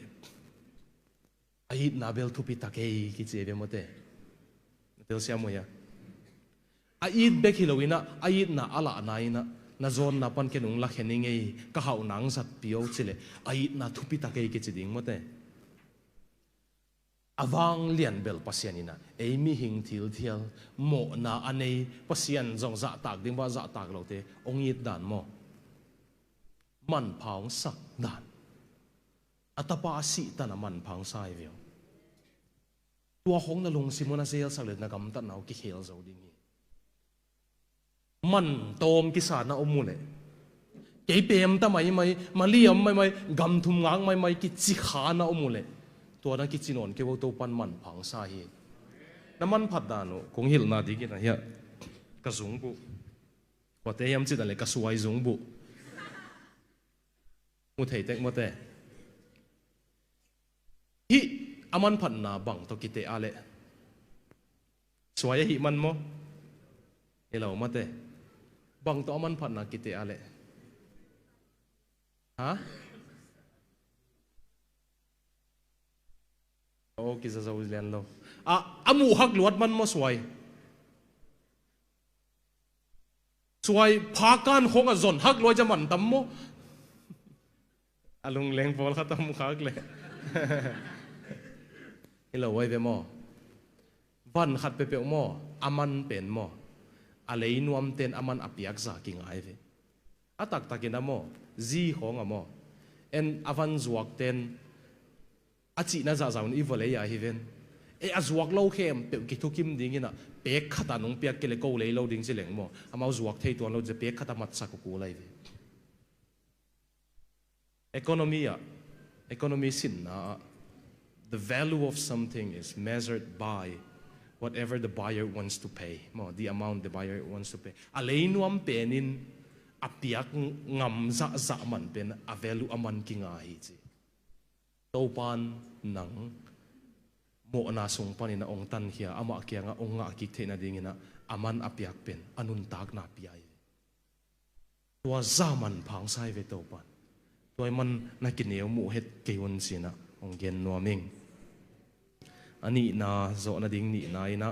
ไอ้นาเบลทุพิตาเกยกิจเอเวมเตเตลเซียมวยไอ้เบคิโลวินะไอ้นาอาลาไนนะนาโซนนาปันเกนุงลักเฮนิงเอก็เขาหนังสัตว์พิโอชิเลไอ้นาทุพิตาเกยกิจดิ่งมเตอวังเลียนเบลปัสยานินะเอมีหิงทิลเทียลโมนาอันเอปัสยันจงจะตากดิ่งว่าจะตากเราเตองยิดด่านโมมันพาวสักด่านอัตปาสิตานามันพังไซเวียวตัวของนลงซิมนาเซลสักเล็ดนักำตัดนาวกิเฮลเจ้าดิ้งมันโตมกิสานาอมุเล่เก็บเปมตาไม่มาเลี้ยมไม่กำทุมงางไม่กิจิขานาอมุเล่ตัวนั้นกิจินนเกี่ยวกับตัวปันมันพังไซน้ำมันผัดดานุคงหิลนาดีกินนะเฮียกระสุงบุว่าแต่ยามจิตอะไรกระสวยสุงบุมุทัยเต็กมุทัยฮิอามันพันนาบังตกิเตอาเลสวยฮิมันโมเอลามาเตบังตอามันพันนากิเตอาเลฮะโอ้กิจจะวิลเลียนเราอามูฮักลวดมันโมสวยพาการของอจนฮักลอยจะมันตั้มโม alung leng pol khatam khak le hello wai ve mo van khat pe pe mo aman pen mo alei nuam ten aman apiak za ki ngai ve atak takin mo zi hong amo en avan zuak ten achi na za zaun i vole ya hi ven e azuak lo khem pe ki thukim ding ina pe khata nong piak ke le ko le lo ding chileng mo amau zuak thei ton lo je pe khata mat sa ku lai ve economy sin na the value of something is measured by whatever the buyer wants to pay mo the amount the buyer wants to pay alei nuam penin apiak ngam za za man pen a value aman ki nga hi chi to pan nang mo na sung pan ina ong tan hia ama kya nga ong nga ki thena ding ina aman apiak pen anun tak na piai tua zaman phang sai ve to pan toy man na kineu mu het keun sina ong gen nuaming ani na zo na ding ni na ina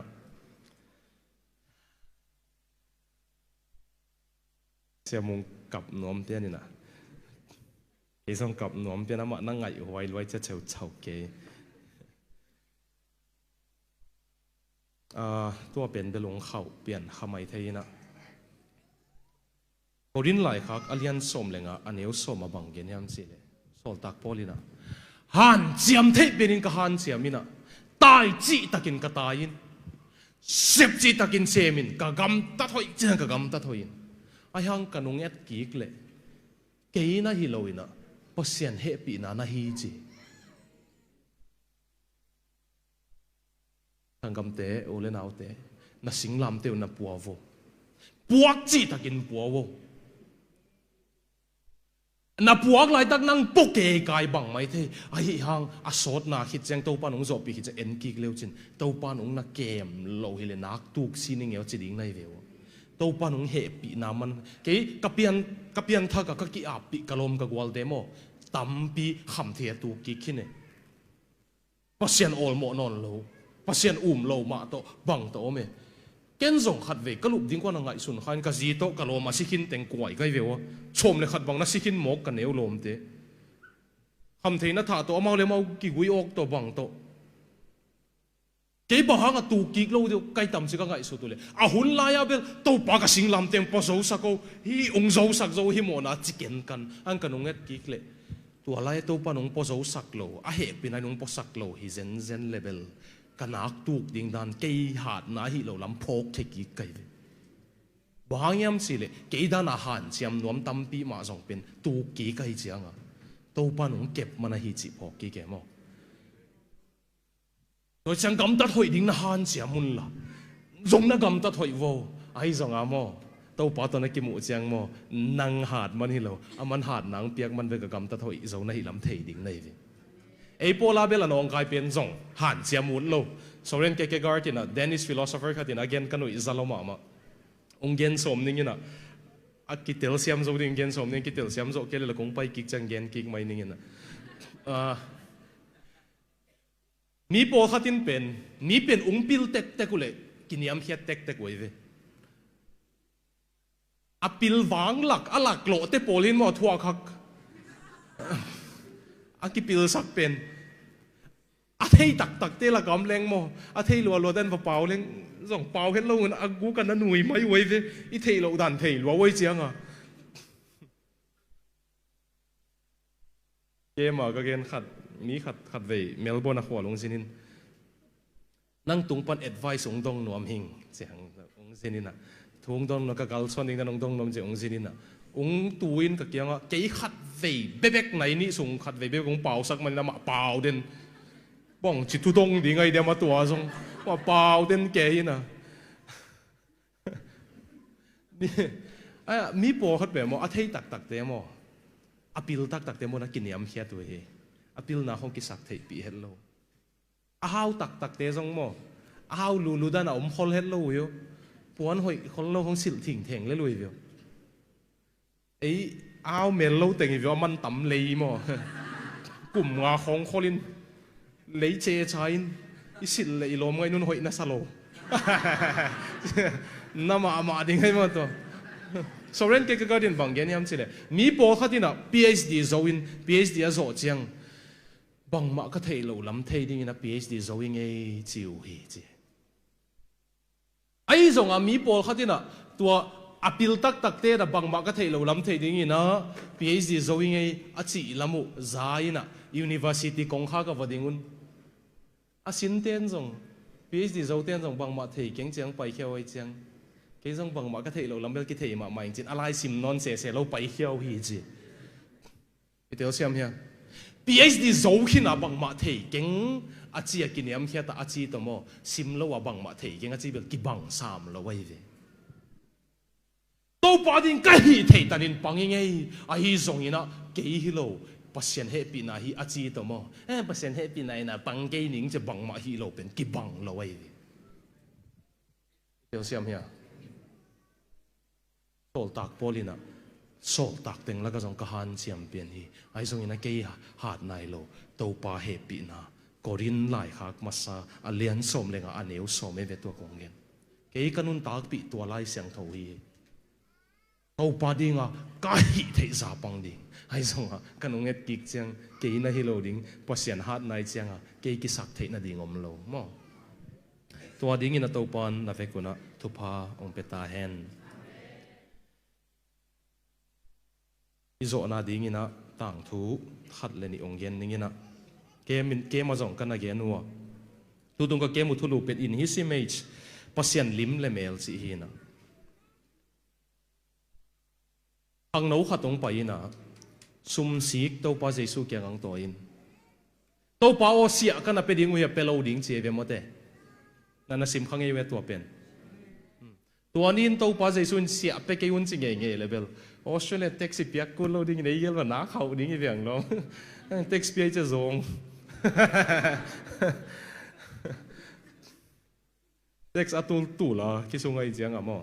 sẽ mong cặp nóm tiền nè, cái xong cặp nóm tiền mà năng ngại hoài loay cho chầu chầu kế,ตัวเป็นเดลงเขาเปลี่ยนขมายไทยนะพอดินไหลคักอเลียนสมเลยงะอันนี้สมมาบังเกินยามสิเลยสอลตักพอลินะฮันเจียมเทเป็นกับฮันเจียมินะตายจีตักินกับตายินเสพจีตักินเซมินกับกำตัดหอยจีนกับกำตัดหอยไอ้ฮังกันงเอ็ดกีกเลยเกี่ยน่าฮิโลวินะพอเสียนเฮปีน่าฮิจีทางกำเตะโอเลนเอาเตะน่าสิงลำเตะน่าปัวโวปัวจีตักินปัวโวน่าปัวกลายตักนั่งปกเกยกายบังไม่เทไอ้ฮังอาสอดน่าคิดแจงเต้าปานงจบปีคิดจะเอ็นกีกเลี้ยวจินเต้าปานงน่าเกมโลหิเลนักตุกซีนิงเอวจิดิ่งในเววเต้าปานงเฮปีนามันเกยกับเปียนทักกับกีอาปีกะลมกับวอลเดโมตั้มปีขำเทียตุกิคินเนปัสเซียนโอลโมนอนโลปัสเซียนโลมาโตบังโตเมเกณฑ์ส่งขัดเวกลุบดิ้งกว่านังไงสุนขันกะจีโตกะโลมาสิกินเต็งกวยไกเววชมเลยขัดบังนัสิกินหมกกันเนวโลมเตคำเทนัทาโตเอามาเลยมากิกุยออกโตบังโตเก็บหางaตูกิกโลเดียวไกต่ำสิก็ไงสุดเลยอาหุ่นลายอาเบลโตปากสิงลำเต็มปะโซสักโอฮีองโซสักโซฮีโมนาจิเกนกันอันกันงเอ็ดกิกเลยตัวลายโตปานงปะโซสักโลอาเหปินายนงปะสักโลฮิเซนเลเวลกันนักตูกดิ่งดันเกยหาดนาฮิโลลำโพกเทกิกไกเลยบางยามสิเลยเกยดานอาหารเสียมนวมตั้มปีมาส่งเป็นตูกีไกเจียงอ่ะโตปานงเก็บมันฮิจิพอกกีแกมอโดยจังกำตัดหอยดิ้งน่าหันเสียมุนละจงน่ากำตัดหอยโวไอ้จงอามอเต้าปาตอนนั้นกิมูเจียงมอนังหาดมันฮิโลอามันหาดนังเปียกมันเป็นกับกำตัดหอยจงน่าฮิลำเทดิ้งในวิไอ้โปลาเบลนองกายเป็นจงหันเสียมุนโลโซเรนเกเกการ์ตินะเดนิสฟิโลโซเฟอร์ขัดินะเกนกันหนุ่ยซาโลมาองเกนสมนิ่งนะอากิเตลเซียมโซดิ้งเกนสมนิ่งกิเตลเซียมโซเกลละคงไปกิกจังเกนกิกไม่นิ่งนะมีโปขัดินเป็นมีเป็นองปิลเต็กกุเลยกินยามเฮียเต็กไว้เวอปิลวางหลักอลักโลเตโปลินมอทัวคักอากิปิลสักเป็นอาเทยตักเตละกำแรงมออาเทยลัวเดินเปล่าเล้งส่งเปล่าเห็นเราเงินอากูกันนั่นหนุ่ยไม่ไว้เวอีเทยเราดันเทยลัวไว้เจียงอ่ะเกมก็เกมขัดมีขัดเวเมลเบิร์นหัวลงสินินนั่งตุงปันแอดไวส์องดงนวมหิงเสียงองสินินอ่ะทุงดงนกกาลซอนดิงนั่งดงนวมเสียงองสินินอ่ะองตูอินตะเกียงอ่ะเกี่ยขัดเวเบ๊กไหนนี่ส่งขัดเวเบ๊กของเปล่าสักมันละมาเปล่าเด่นบ้องจิตทุดงดีไงเดี๋ยวมาตัวส่งว่าเปล่าเด่นเกี่ยน่ะนี่มีโปขัดแบบมั้งอาเทยตักเตะมั้งอปิลตักเตะมั้งนักกินยำเฮียตัวเฮอปิลน่าห้องกิสักเทปีเฮลโลอ้าวตักเตะส่งมั้งอ้าวลูด้านอมคนเฮลโลอยู่ปวนหอยคนโลของสิลถิงเถงเลยลุยอยู่ไอ้อ้าวเมลโลแต่งอยู่มันต่ำเลยมั้งกลุ่มงาของคนลินเลยเจชายอิสิลเลยลมไงนุ่นหอยน่าสโลน่ามาดิ่งให้มาตัว soren ke ka din bang gen yam chile mi pol khatina PhD zoin PhD a zo chiang bang ma ka thei lo lam thei ding ina PhD zoing e chiu hi chi ai zong a mi pol khatina tua apil tak tak te da bang ma ka thei lo lam thei ding ina PhD zoing e a chi lamu zaina university kong kha ka wadingun a sin ten zong PhD zo ten zong bang ma thei keng chiang pai kheo ai chiang cái dòng bằng mà cái thể lâu lắm cái thể mà mình chỉ alai sim non sẽ lâu bảy hiệu gì chứ cái điều xem nha PhD giàu khi nào bằng mà thể cái à chỉ cái niệm kia ta à chỉ tao mà sim lâu à bằng mà thể cái à chỉ biết cái bằng sam lâu vậy đâu bao nhiêu cái thể ta nên bằng như ngay à hi giống như nó cái hi lâu pasien hết pin à hi à chỉ tao mà pasien hết pin này là bằng cái nín chỉ bằng mà hi lâu bên cái bằng lâu vậy điều xem nha sol tak polina sol tak teng la ka jong ka han chiam pian hi ai jong ina ke hat nai lo to pa he pi na korin lai khak masa alian som lenga aneu som e ve to kongen ke kanun tak pi to lai siang tho hi to pa dinga ka hi thei za pang ding ai jong a kanung et kik chang ke na hi lo ding pasian hat nai chang a ke ki sak thei na ding om lo mo to ding ina to pan na ve kuna thupa ong peta hen izo na ding ina tang thu khat le ni ong gen ning ina ke ma jong kana ge nuwa tu tung ka ke mu thulu pet in his image pasian lim le mel chi hi na ang no khatong pa ina sum sik to pa jesu kyang ang to in to pa o sia kana pe ding we pelo ding che ve mote na na sim khang e we to pen tuanin to pa jesu sia pe ke un chi nge level Australia taxi piak kun lo ding nei yel wa na khau ding i viang long taxi pi cha zong tax atul tu la ki sungai jiang amo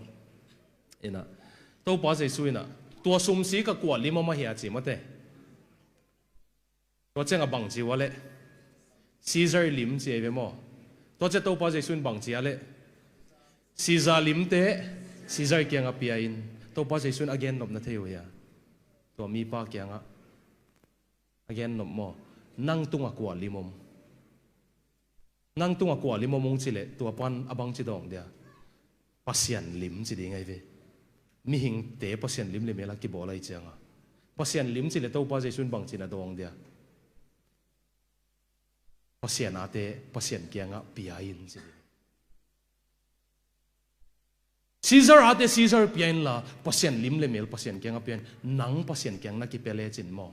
ina to pa se suina tua sum si ka kwa lima ma hia chi mate to chenga bang chi wale Caesar lim che ve mo to che to pa se sun bang chi ale Caesar lim te Caesar kyang a pia in to pa se sun again nop na theu ya to mi pa kyang a again nop mo nang tunga kwa limom nang tunga kwa limom chile to pan abang chi dong dia pasian lim chi ding ai ve mi hing te pasian lim le mela ki bolai changa pasian lim chile to pa se sun bang chi na dong dia pasian ate pasian kyang a pia in chi Caesar ate Caesar pian la pasien lim le mel pasien kyang pian nang pasien kyang na ki pele chin mo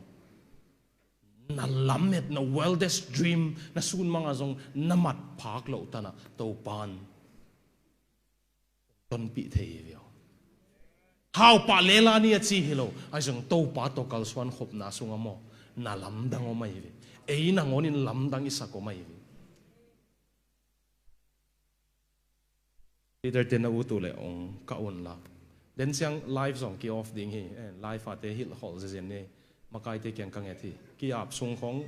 na lamet na wildest dream na sun manga zong namat phak lo tana to pan ton pi thei vio how pa lela ni chi hilo ai zong to pa to kal swan khop na sunga mo na lam dang o mai e na ngonin lam dang isa ko mai leader ten na utu le ong ka on la den siang live song ki off ding hi live ate hil hol je zen ne makai te kyang kang ethi ki ap sung khong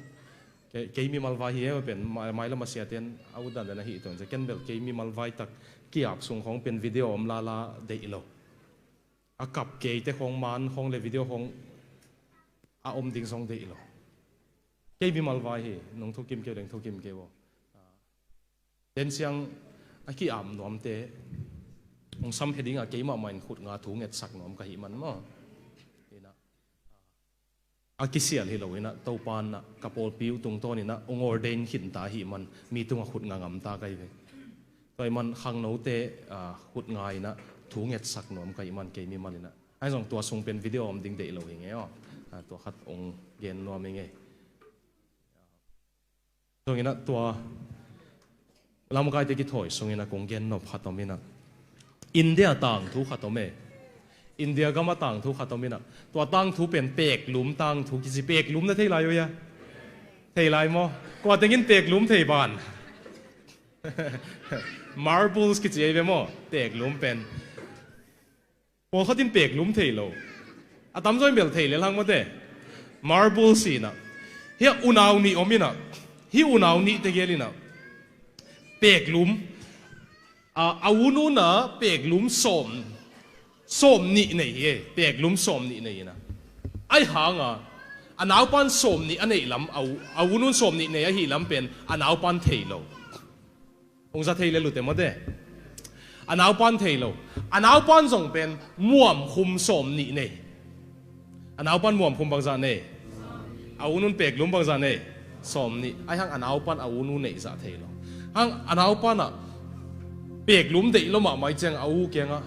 ke mi malwai hi e pen mai la ma sia ten au dan na hi ton je ken bel ke mi malwai tak ki ap sung khong pen video om la la de ilo a kap ke te khong man khong le video khong a om ding song de ilo ke mi malwai hi nong thokim ke leng thokim ke wo den siang a ki am nom te ong sam heading a keima main khut nga thu nget sak nom ka hi man mo ina a ki sial hi loina to pan na kapol piu tung to ni na ong ordain hin ta hi man mi tung a khut nga ngam ta kai ve toy man khang no te khut ngai na thu nget sak nom ka hi man ke mi man ina ai jong tua sung pen video om ding de lo hi nge o to khat ong gen no mi nge to ina tua lam kai te ki thoi sungina kong gen no phatomina India tang thu khatome India gama tang thu khatomina to tang thu pen pek lum tang thu ki si pek lum na thei lai yo ya thei lai mo ko tengin pek lum thei ban marbles ki che ve mo pek lum pen po khatin pek lum thei lo atam joi bel thei le lang mo te marbles si na hi unaw ni omina hi unaw ni te gelina pek lum awunu na pek lum ส้มนี่เนี่ยเปียกลุ่มส้มนี่เนี่ยนะไอ้หางอ่ะอันเอาปันส้มนี่อันนี้ลำเอานุ่นส้มนี่เนี่ยฮีลำเป็นอันเอาปันเทโลองค์จะเทเลลุเต็มหมดเลยอันเอาปันเทโลอันเอาปันส่งเป็นม่วมคุมส้มนี่เนี่ยอันเอาปันม่วมคุมบางจานเนี่ยเอานุ่นเปียกลุ่มบางจานเนี่ยส้มนี่ไอ้หางอันเอาปันเอานุ่นเนี่ยจะเทโลหางอันเอาปันอ่ะเปียกลุ่มเด็กลุ่มอ่ะไม่เจงเอาเกียงอ่ะ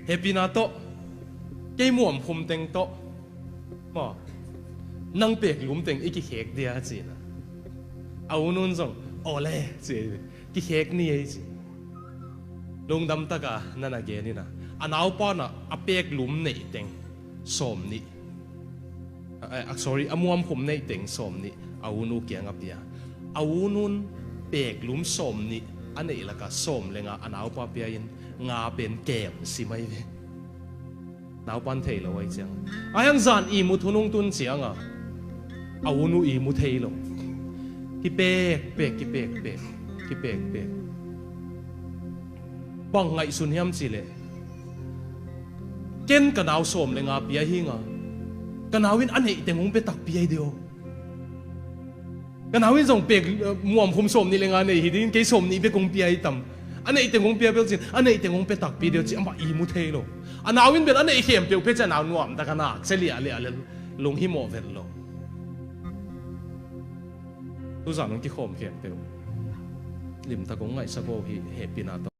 เฮปีนาโตเกี่ยม่วมคุมเต็งโตมานั่งเปียกลุ่มเต็งอีกเค้กเดียจีนะเอานุ่นส่งโอเล่จีกี่เค้กนี่ไอ้จีลงดำตะกานั่นน่ะเกนี่นะอันเอาป้อนอ่ะอเปียกลุ่มเนี่ยเต็งส้มนี่sorry อม่วมคุมเนี่ยเต็งส้มนี่เอานูเกียงกับเดียเอานุ่นเปียกลุ่มส้มนี่อันนี้ละก็ส้มเลยงะอันเอาป้าเปียนงาเป็นแก้มสิไม่เว้นาวปันเทลไว้จังไอ้ยังจานอีมุทุนงตุนเสียงอ่ะเอาหนูอีมุเทลกิเปกเปกกิเปกเปกกิเปกเปกบังไงสุนยำสิเลยเกณฑ์กันเอาสมเลยงาเปียหิงอ่ะกันเอาวินอันนี้แต่งงไปตักเปียเดียวกันเอาวินส่งเปกม่วมคุมสมนี่เลยงาเนี่ยหิดินเกยสมนี่ไปกงเปียต่ำอันนี้แต่งงเปียเปียจิอันนี้แต่งงไปตักเปียเดียวจิอันบ่อีมุเทลอันเอาวินเป็นอันนี้เขียมเปียวเพื่อจะหนาวนวมแต่กันหนักเฉลี่ยลงหิมะเวลลงทุกสิ่งที่ข่มเขียมเปียวลิมตะกงไงสักโบฮีเฮปินาโต